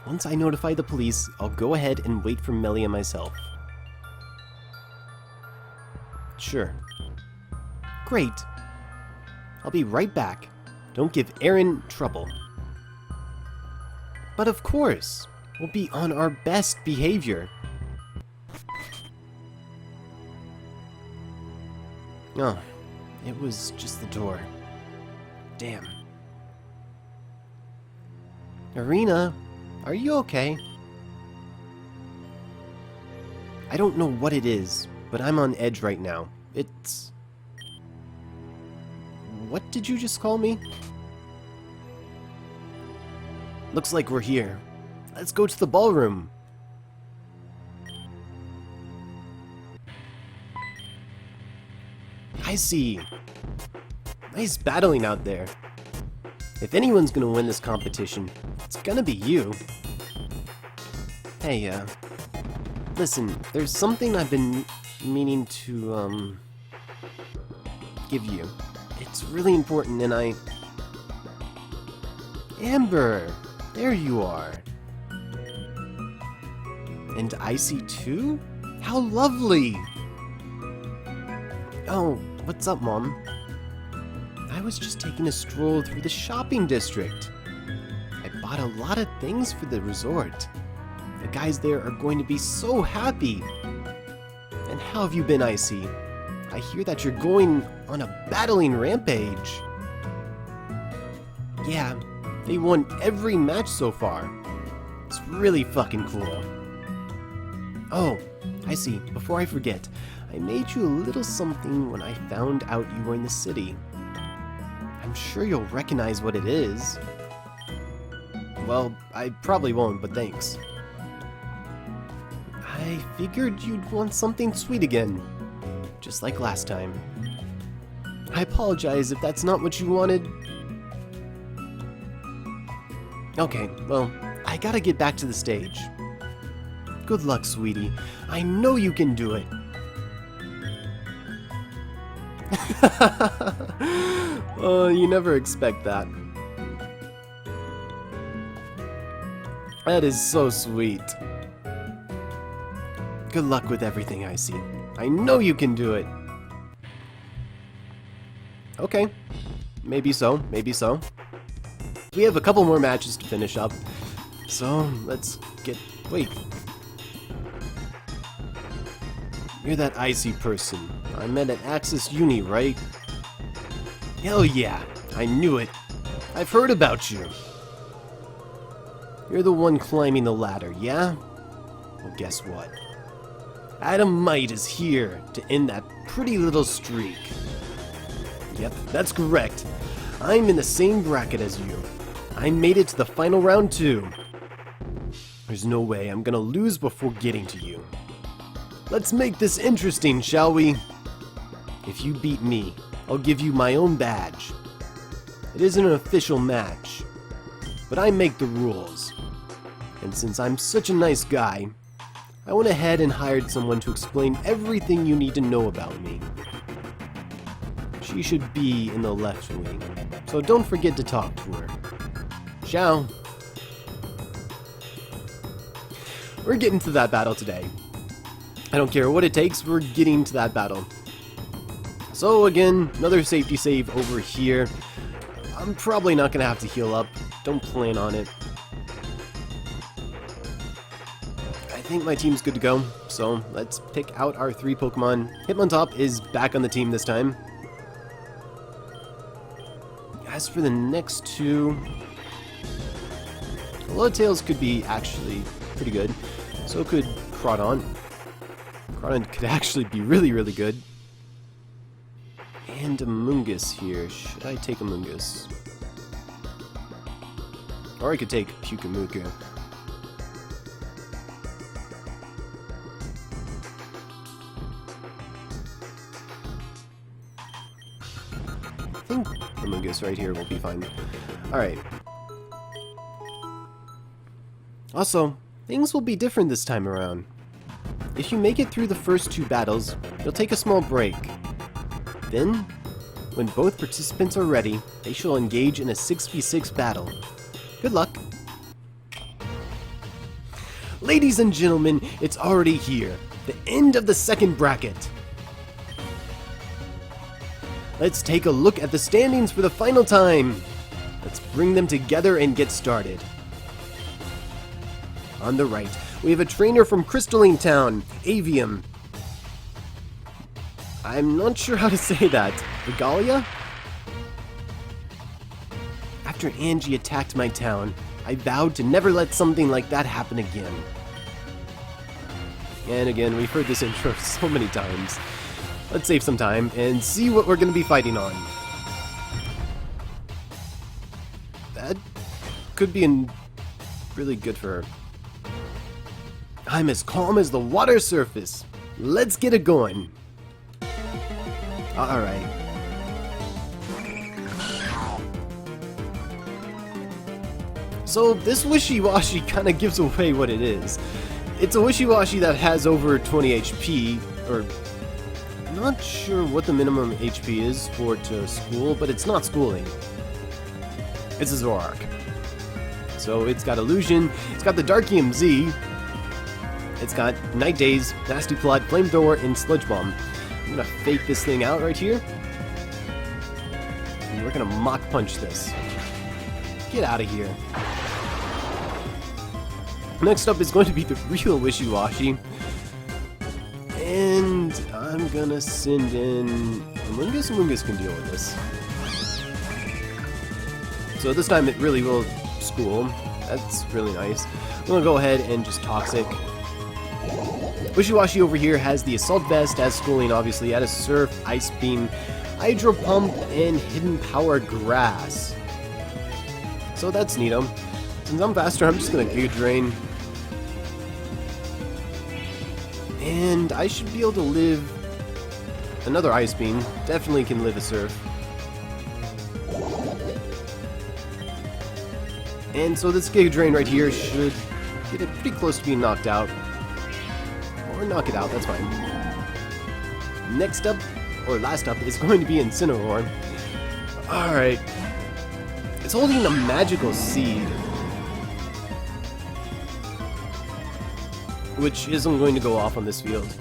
A: Once I notify the police, I'll go ahead and wait for Melia myself. Sure. Great. I'll be right back. Don't give Aaron trouble. But of course, we'll be on our best behavior. Oh, it was just the door. Damn. Irina, are you okay? I don't know what it is, but I'm on edge right now. It's... What did you just call me? Looks like we're here. Let's go to the ballroom. I see. Nice battling out there. If anyone's gonna win this competition, it's gonna be you. Hey, listen, there's something I've been meaning to, give you. It's really important and Amber! There you are. And Icy too? How lovely! Oh, what's up, Mom? I was just taking a stroll through the shopping district. I bought a lot of things for the resort. The guys there are going to be so happy. And how have you been, Icy? I hear that you're going on a battling rampage. Yeah, they won every match so far. It's really fucking cool. Oh, Icy, before I forget, I made you a little something when I found out you were in the city. I'm sure you'll recognize what it is. Well, I probably won't, but thanks. I figured you'd want something sweet again, just like last time. I apologize if that's not what you wanted. Okay, well, I gotta get back to the stage. Good luck, sweetie. I know you can do it. Oh, you never expect that. That is so sweet. Good luck with everything, Icy. I know you can do it. Okay. Maybe so, maybe so. We have a couple more matches to finish up. So, let's get... Wait. You're that Icy person I met at Axis Uni, right? Hell yeah, I knew it. I've heard about you. You're the one climbing the ladder, yeah? Well, guess what? Adam Might is here to end that pretty little streak. Yep, that's correct. I'm in the same bracket as you. I made it to the final round too. There's no way I'm gonna lose before getting to you. Let's make this interesting, shall we? If you beat me, I'll give you my own badge. It isn't an official match, but I make the rules. And since I'm such a nice guy, I went ahead and hired someone to explain everything you need to know about me. She should be in the left wing, so don't forget to talk to her. Ciao. We're getting to that battle today. I don't care what it takes, we're getting to that battle. So again, another safety save over here. I'm probably not going to have to heal up. Don't plan on it. I think my team's good to go, so let's pick out our 3 Pokemon. Hitmontop is back on the team this time. As for the next 2, Tails could be actually pretty good. So could Crawdon. Crawdon could actually be really, really good. And Amoonguss here. Should I take Amoonguss? Or I could take Pyukumuku. I think Amoonguss right here will be fine. Alright. Also, things will be different this time around. If you make it through the first 2 battles, you'll take a small break. Then, when both participants are ready, they shall engage in a 6v6 battle. Good luck! Ladies and gentlemen, it's already here. The end of the second bracket. Let's take a look at the standings for the final time. Let's bring them together and get started. On the right, we have a trainer from Crystalline Town, Avium. I'm not sure how to say that. Regalia? After Angie attacked my town, I vowed to never let something like that happen again. And again, we've heard this intro so many times. Let's save some time and see what we're going to be fighting on. That could be really good for her. I'm as calm as the water surface. Let's get it going. Alright. So this Wishy-Washy kind of gives away what it is. It's a Wishy-Washy that has over 20 HP, or not sure what the minimum HP is for it to school, but it's not schooling. It's a Zoroark. So it's got Illusion, it's got the Dark EMZ, it's got Night Daze, Nasty Plot, Flamethrower, and Sludge Bomb. I'm gonna fake this thing out right here. And we're gonna Mach Punch this. Get out of here. Next up is going to be the real Wishy-Washy. And I'm gonna send in Amoonguss. Amoonguss can deal with this. So this time it really will school. That's really nice. I'm gonna go ahead and just Toxic. Wishy-Washy over here has the Assault Vest as schooling, obviously. It has Surf, Ice Beam, Hydro Pump, and Hidden Power Grass. So that's neato. Since I'm faster, I'm just gonna Giga Drain. And I should be able to live another Ice Beam. Definitely can live a Surf. And so this Giga Drain right here should get it pretty close to being knocked out. Or knock it out, that's fine. Next up, or last up, is going to be Incineroar. Alright. It's holding a Magical Seed, which isn't going to go off on this field.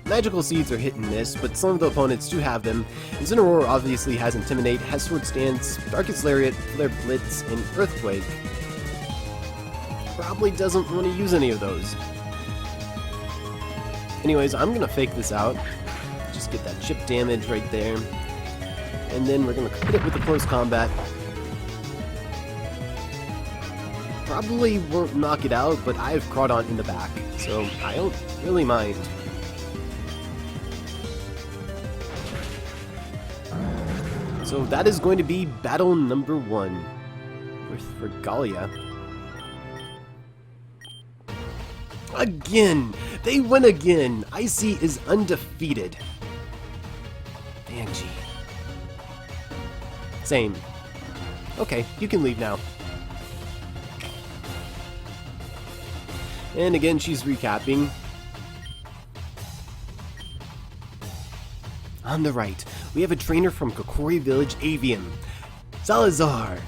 A: Magical Seeds are hit and miss, but some of the opponents do have them. Incineroar obviously has Intimidate, has Sword Stance, Darkest Lariat, Flare Blitz, and Earthquake. Probably doesn't want to use any of those. Anyways, I'm gonna fake this out. Just get that chip damage right there. And then we're gonna hit it with the close combat. Probably won't knock it out, but I have Crawdon in the back, so I don't really mind. So that is going to be battle number 1 with Regalia. Again! They win again! Icy is undefeated. Angie. Same. Okay, you can leave now. And again, she's recapping. On the right, we have a trainer from Kokori Village Avian, Salazar.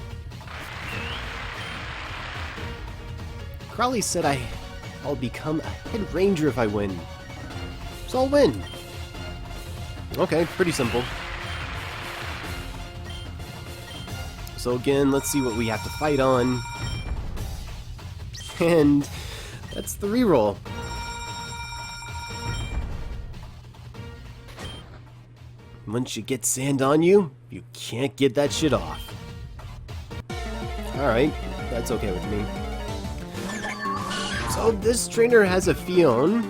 A: Crowley said I'll become a head ranger if I win. So I'll win. Okay, pretty simple. So again, let's see what we have to fight on. And that's the reroll. Once you get sand on you, you can't get that shit off. Alright, that's okay with me. So this trainer has a Fion,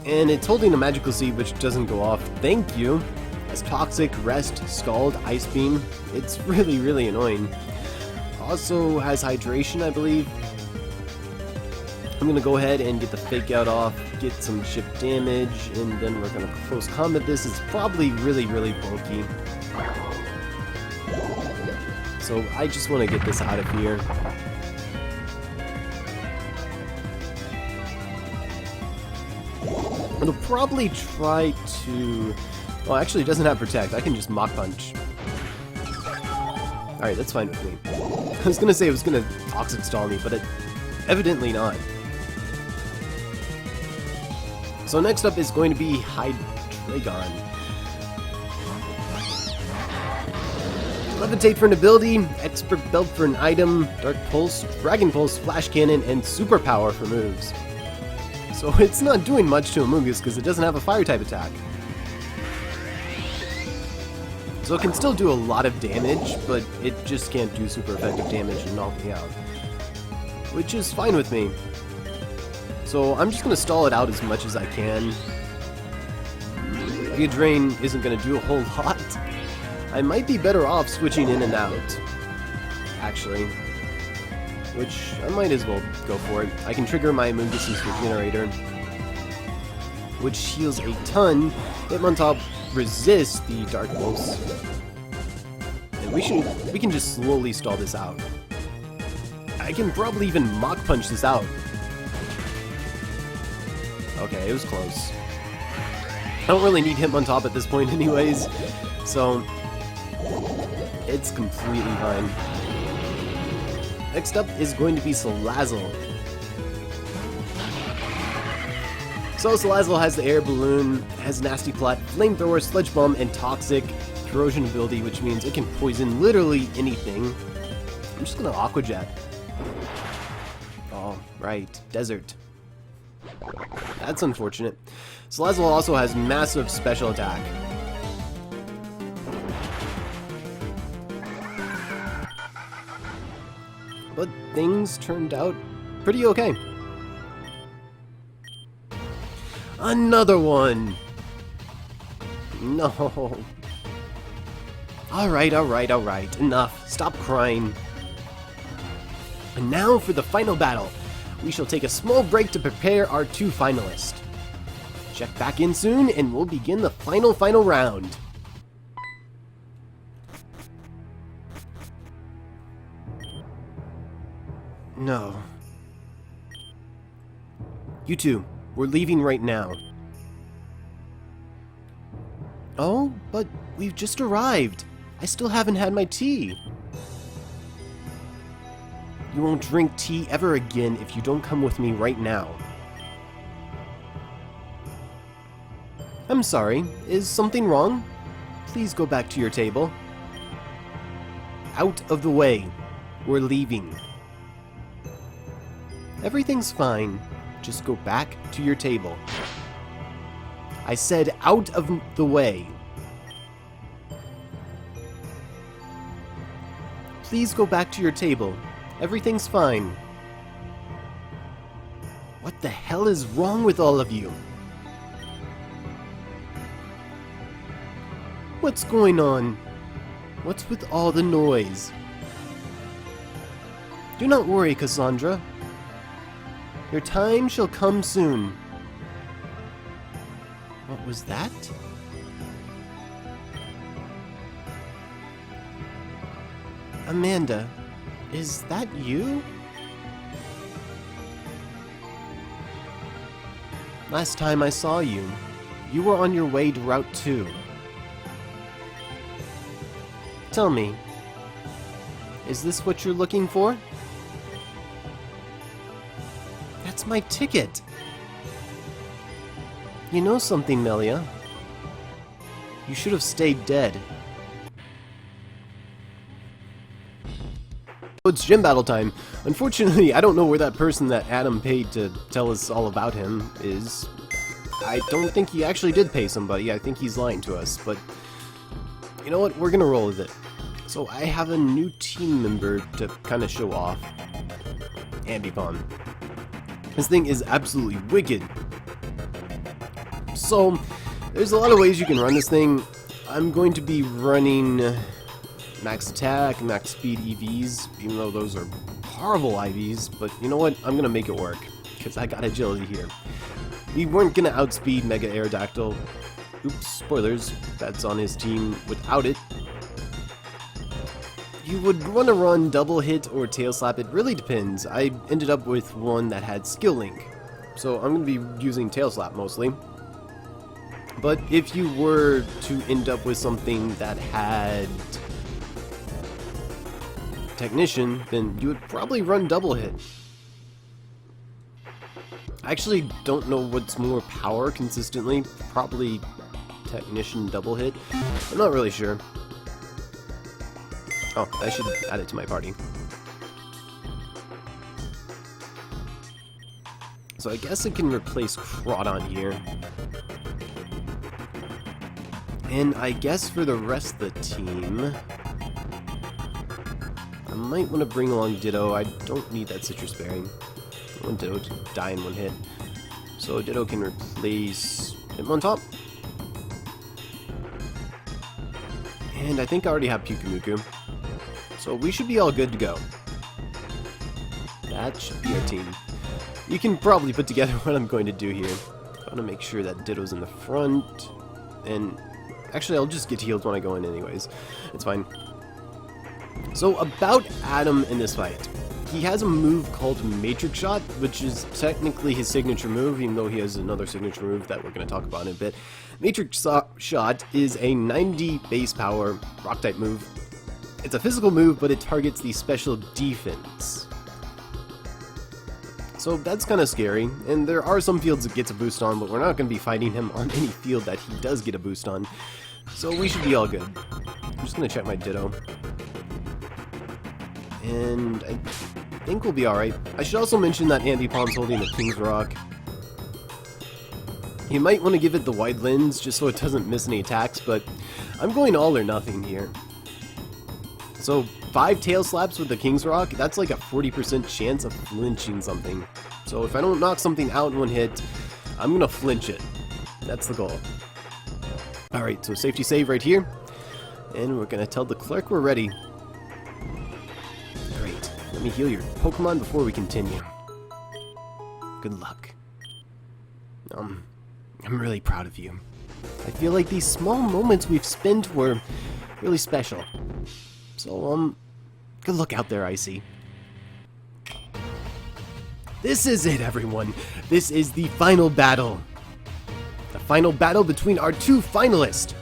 A: and it's holding a Magical Seed which doesn't go off. Thank you. Has Toxic, Rest, Scald, Ice Beam. It's really, really annoying. Also has Hydration, I believe. I'm gonna go ahead and get the Fake Out off, get some chip damage, and then we're gonna close combat this. It's probably really, really bulky. So I just want to get this out of here. It'll probably try to... Well, actually, it doesn't have Protect. I can just Mach Punch. Alright, that's fine with me. I was gonna say it was gonna Toxic Stall me, but it evidently not. So next up is going to be Hydreigon. Levitate for an ability, Expert Belt for an item, Dark Pulse, Dragon Pulse, Flash Cannon, and Superpower for moves. So it's not doing much to Amoonguss because it doesn't have a Fire-type attack. So it can still do a lot of damage, but it just can't do super effective damage and knock me out. Which is fine with me. So I'm just going to stall it out as much as I can. Giga Drain isn't going to do a whole lot. I might be better off switching in and out, actually. Which I might as well go for it. I can trigger my Amoonguss's Regenerator, which heals a ton. Hitmontop resists the Dark Pulse. And we can just slowly stall this out. I can probably even Mach Punch this out. Okay, it was close. I don't really need Hitmontop at this point anyways, so it's completely fine. Next up is going to be Salazzle. So Salazzle has the Air Balloon, has Nasty Plot, Flamethrower, Sludge Bomb, and Toxic Corrosion ability, which means it can poison literally anything. I'm just gonna Aqua Jet. Oh, right, Desert. That's unfortunate. Salazzle also has massive special attack. But things turned out pretty okay. Another one! No. Alright, enough. Stop crying. And now for the final battle. We shall take a small break to prepare our 2 finalists. Check back in soon and we'll begin the final round. No. You two, we're leaving right now. Oh, but we've just arrived. I still haven't had my tea. You won't drink tea ever again if you don't come with me right now. I'm sorry, is something wrong? Please go back to your table. Out of the way. We're leaving. Everything's fine. Just go back to your table. I said out of the way. Please go back to your table. Everything's fine. What the hell is wrong with all of you? What's going on? What's with all the noise? Do not worry, Cassandra. Your time shall come soon. What was that? Amanda, is that you? Last time I saw you, you were on your way to Route 2. Tell me, is this what you're looking for? That's my ticket! You know something, Melia? You should have stayed dead. It's gym battle time. Unfortunately, I don't know where that person that Adam paid to tell us all about him is. I don't think he actually did pay somebody. I think he's lying to us, but you know what? We're gonna roll with it. So I have a new team member to kind of show off. Ambipom. This thing is absolutely wicked. So there's a lot of ways you can run this thing. I'm going to be running max attack, max speed EVs, even though those are horrible IVs, but you know what? I'm gonna make it work, because I got agility here. We weren't gonna outspeed Mega Aerodactyl. Oops, spoilers, that's on his team without it. You would want to run double hit or tail slap, it really depends. I ended up with one that had skill link, so I'm gonna be using tail slap mostly. But if you were to end up with something that had Technician, then you would probably run double hit. I actually don't know what's more power consistently. Probably Technician double hit. I'm not really sure. Oh, I should add it to my party. So I guess I can replace Crawdon here. And I guess for the rest of the team, I might want to bring along Ditto. I don't need that citrus berry. I want Ditto to die in one hit. So Ditto can replace him on top. And I think I already have Pyukumuku. So we should be all good to go. That should be our team. You can probably put together what I'm going to do here. I want to make sure that Ditto's in the front. And actually, I'll just get healed when I go in anyways. It's fine. So about Adam in this fight. He has a move called Matrix Shot, which is technically his signature move, even though he has another signature move that we're going to talk about in a bit. Matrix Shot is a 90 base power rock type move. It's a physical move, but it targets the special defense. So that's kind of scary, and there are some fields it gets a boost on, but we're not going to be fighting him on any field that he does get a boost on. So we should be all good. I'm just going to check my Ditto. And I think we'll be alright. I should also mention that Ambipom's holding the King's Rock. You might want to give it the wide lens just so it doesn't miss any attacks, but I'm going all or nothing here. So 5 tail slaps with the King's Rock, that's like a 40% chance of flinching something. So if I don't knock something out in one hit, I'm gonna flinch it. That's the goal. Alright, so safety save right here. And we're gonna tell the clerk we're ready. Great. Let me heal your Pokemon before we continue. Good luck. I'm really proud of you. I feel like these small moments we've spent were really special. So, good luck out there, Icy. This is it, everyone. This is the final battle. The final battle between our 2 finalists.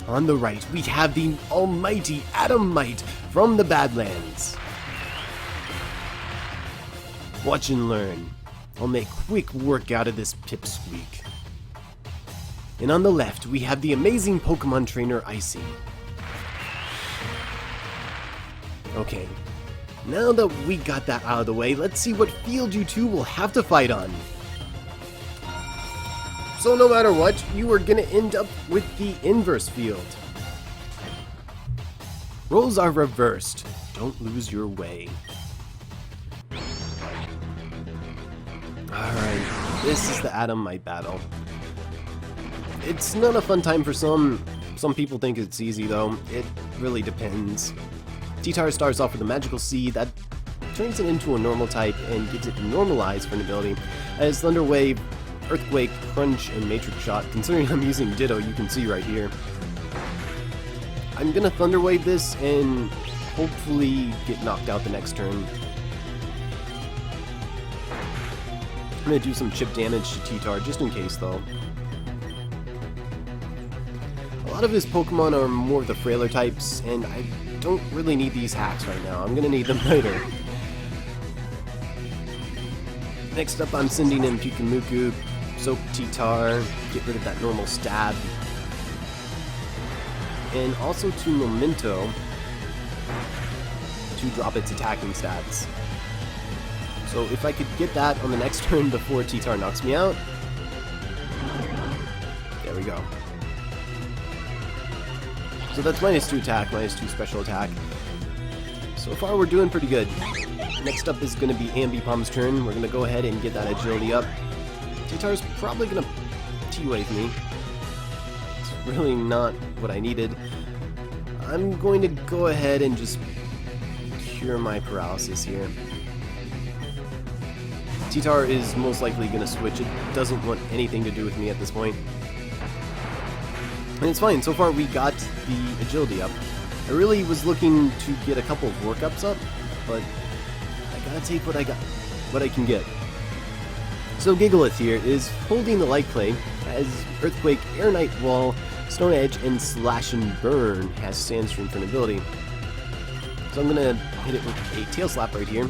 A: On the right, we have the almighty Adamite from the Badlands. Watch and learn. I'll make quick work out of this pipsqueak. And on the left, we have the amazing Pokemon trainer, Icy. Okay, now that we got that out of the way, let's see what field you two will have to fight on. So no matter what, you are going to end up with the inverse field. Roles are reversed. Don't lose your way. Alright, this is the Adamite battle. It's not a fun time for some. Some people think it's easy though. It really depends. T-Tar starts off with a magical seed that turns it into a normal type and gives it normalized for an ability. As Thunder Wave, Earthquake, Crunch, and Matrix Shot. Considering I'm using Ditto, you can see right here. I'm gonna Thunder Wave this and hopefully get knocked out the next turn. I'm gonna do some chip damage to T-Tar just in case though. A lot of his Pokemon are more of the frailer types, and I don't really need these hacks right now. I'm gonna need them later. Next up, I'm sending in Pyukumuku, Soak T-Tar, get rid of that normal stab, and also to Memento to drop its attacking stats. So if I could get that on the next turn before T-Tar knocks me out, there we go. So that's -2 attack, -2 special attack. So far we're doing pretty good. Next up is going to be Ambipom's turn. We're going to go ahead and get that agility up. T-Tar's probably going to T-Wave me. It's really not what I needed. I'm going to go ahead and just cure my paralysis here. T-Tar is most likely going to switch. It doesn't want anything to do with me at this point. And it's fine, so far we got the agility up. I really was looking to get a couple of workups up, but I gotta take what I can get. So Gigalith here is holding the Light Clay, has Earthquake, Air Knight Wall, Stone Edge, and Slash and Burn has Sandstream for an ability. So I'm gonna hit it with a Tail Slap right here.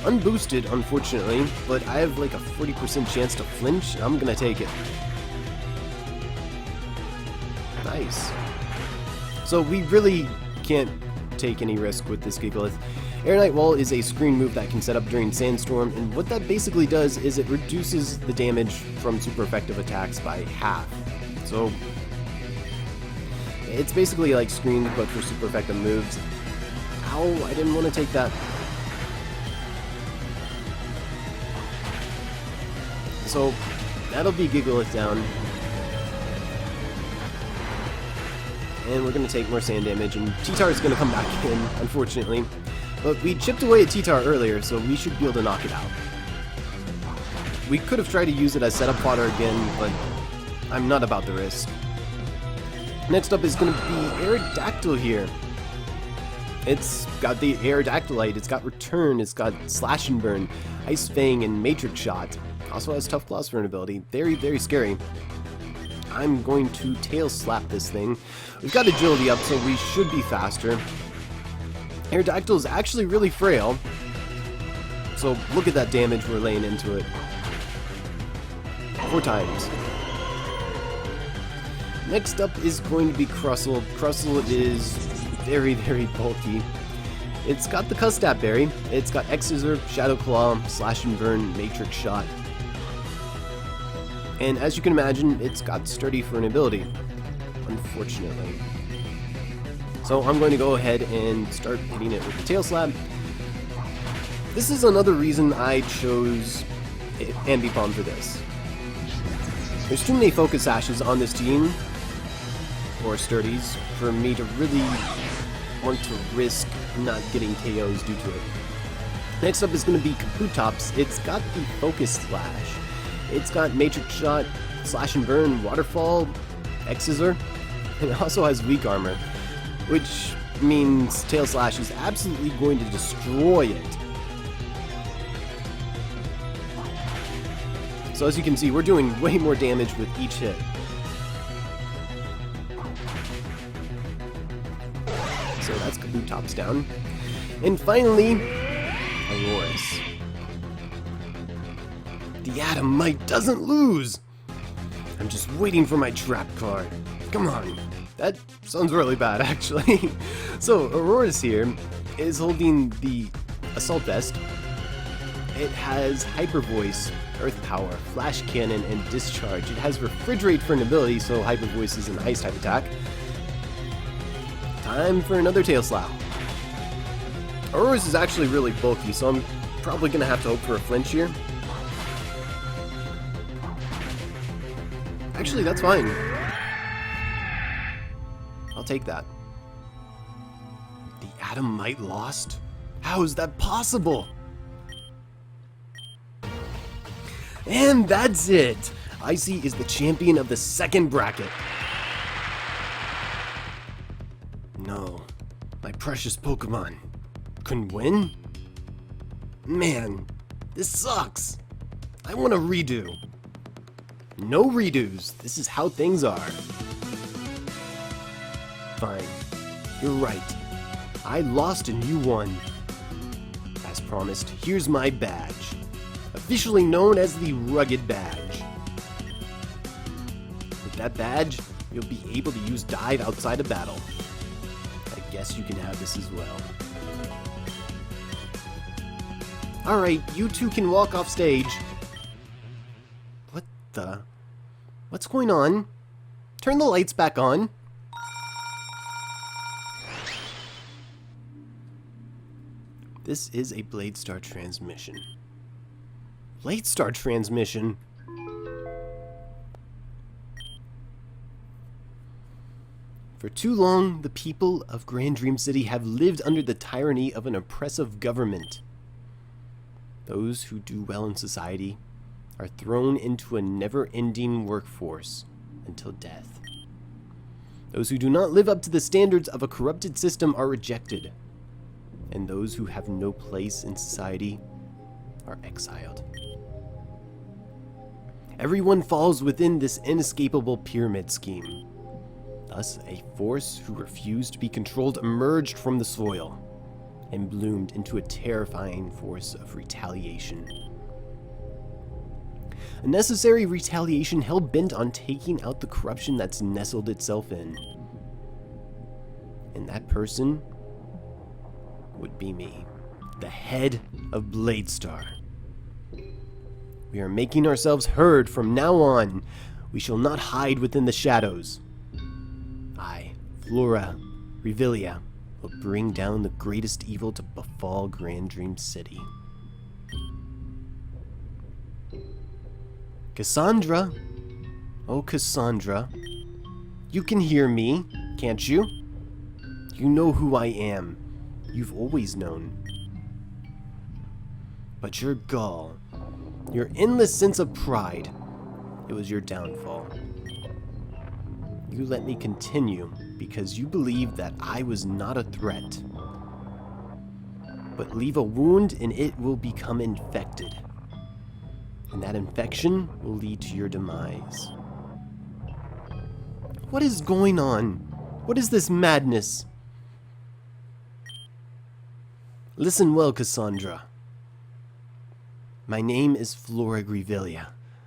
A: Unboosted, unfortunately, but I have like a 40% chance to flinch, and I'm gonna take it. Nice. So we really can't take any risk with this Gigalith. Air Knight Wall is a screen move that can set up during Sandstorm, and what that basically does is it reduces the damage from super effective attacks by half. So it's basically like screen, but for super effective moves. Ow, I didn't want to take that. So that'll be Gigalith down. And we're going to take more sand damage, and T-Tar is going to come back in, unfortunately. But we chipped away at T-Tar earlier, so we should be able to knock it out. We could have tried to use it as setup fodder again, but I'm not about the risk. Next up is going to be Aerodactyl here. It's got the Aerodactylite, it's got Return, it's got Slash and Burn, Ice Fang, and Matrix Shot. Also has Tough Claws for an ability. Very, very scary. I'm going to tail slap this thing. We've got agility up, so we should be faster. Aerodactyl is actually really frail, so look at that damage we're laying into it. 4 times. Next up is going to be Crustle. Crustle is very, very bulky. It's got the Custap Berry, it's got X-Scissor, Shadow Claw, Slash and Burn, Matrix Shot. And as you can imagine, it's got Sturdy for an ability, unfortunately. So I'm going to go ahead and start hitting it with the Tail Slap. This is another reason I chose Ambipom for this. There's too many Focus Sashes on this team, or Sturdies, for me to really want to risk not getting KOs due to it. Next up is going to be Kabutops. It's got the Focus Slash. It's got Matrix Shot, Slash and Burn, Waterfall, X-Scissor, and it also has Weak Armor, which means Tail Slash is absolutely going to destroy it. So as you can see, we're doing way more damage with each hit. So that's Kabutops down. And finally, Auroras. The Adamite doesn't lose! I'm just waiting for my trap card. Come on. That sounds really bad, actually. So, Auroras here is holding the Assault Vest. It has Hyper Voice, Earth Power, Flash Cannon, and Discharge. It has Refrigerate for an ability, so Hyper Voice is an Ice type attack. Time for another Tail Slap. Auroras is actually really bulky, so I'm probably going to have to hope for a flinch here. Actually, that's fine. I'll take that. The Adamite lost? How is that possible? And that's it! Icy is the champion of the second bracket. No, my precious Pokemon couldn't win? Man, this sucks. I want a redo. No redos. This is how things are. Fine. You're right. I lost and you won. As promised, here's my badge. Officially known as the Rugged Badge. With that badge, you'll be able to use Dive outside of battle. I guess you can have this as well. Alright, you two can walk off stage. What the? What's going on? Turn the lights back on. This is a Bladestar transmission. Bladestar transmission? For too long, the people of Grand Dream City have lived under the tyranny of an oppressive government. Those who do well in society are thrown into a never-ending workforce until death. Those who do not live up to the standards of a corrupted system are rejected, and those who have no place in society are exiled. Everyone falls within this inescapable pyramid scheme. Thus, a force who refused to be controlled emerged from the soil and bloomed into a terrifying force of retaliation. A necessary retaliation hell-bent on taking out the corruption that's nestled itself in. And that person would be me, the head of Bladestar. We are making ourselves heard from now on. We shall not hide within the shadows. I, Flora Revelia, will bring down the greatest evil to befall Grand Dream City. Cassandra, oh Cassandra, you can hear me, can't you? You know who I am. You've always known. But your gall, your endless sense of pride, it was your downfall. You let me continue because you believed that I was not a threat. But leave a wound and it will become infected. And that infection will lead to your demise. What is going on? What is this madness? Listen well, Cassandra. My name is Flora Grivelia.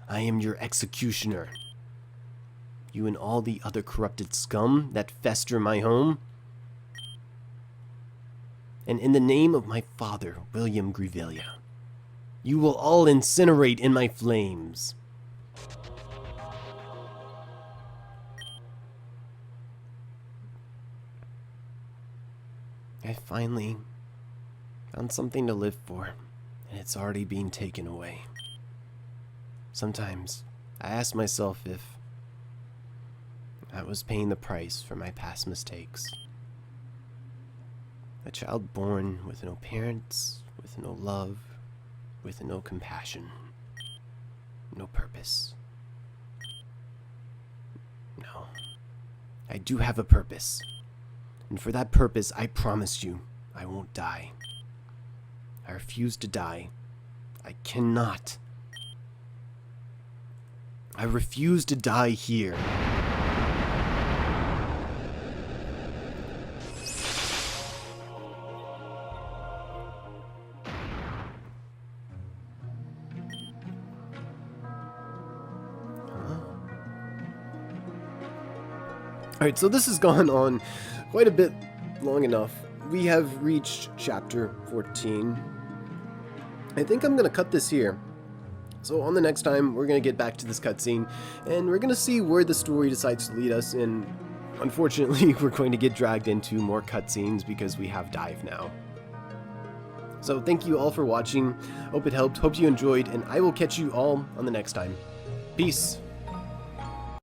A: I am your executioner. You and all the other corrupted scum that fester my home. And in the name of my father, William Grivelia, you will all incinerate in my flames. I finally found something to live for, and it's already being taken away. Sometimes I ask myself if I was paying the price for my past mistakes. A child born with no parents, with no love, with no compassion, no purpose. No, I do have a purpose. And for that purpose, I promise you, I won't die. I refuse to die. I cannot. I refuse to die here. Alright, so this has gone on quite a bit long enough. We have reached chapter 14. I think I'm going to cut this here. So on the next time, we're going to get back to this cutscene, and we're going to see where the story decides to lead us, and unfortunately, we're going to get dragged into more cutscenes because we have Dive now. So thank you all for watching. Hope it helped, hope you enjoyed, and I will catch you all on the next time. Peace.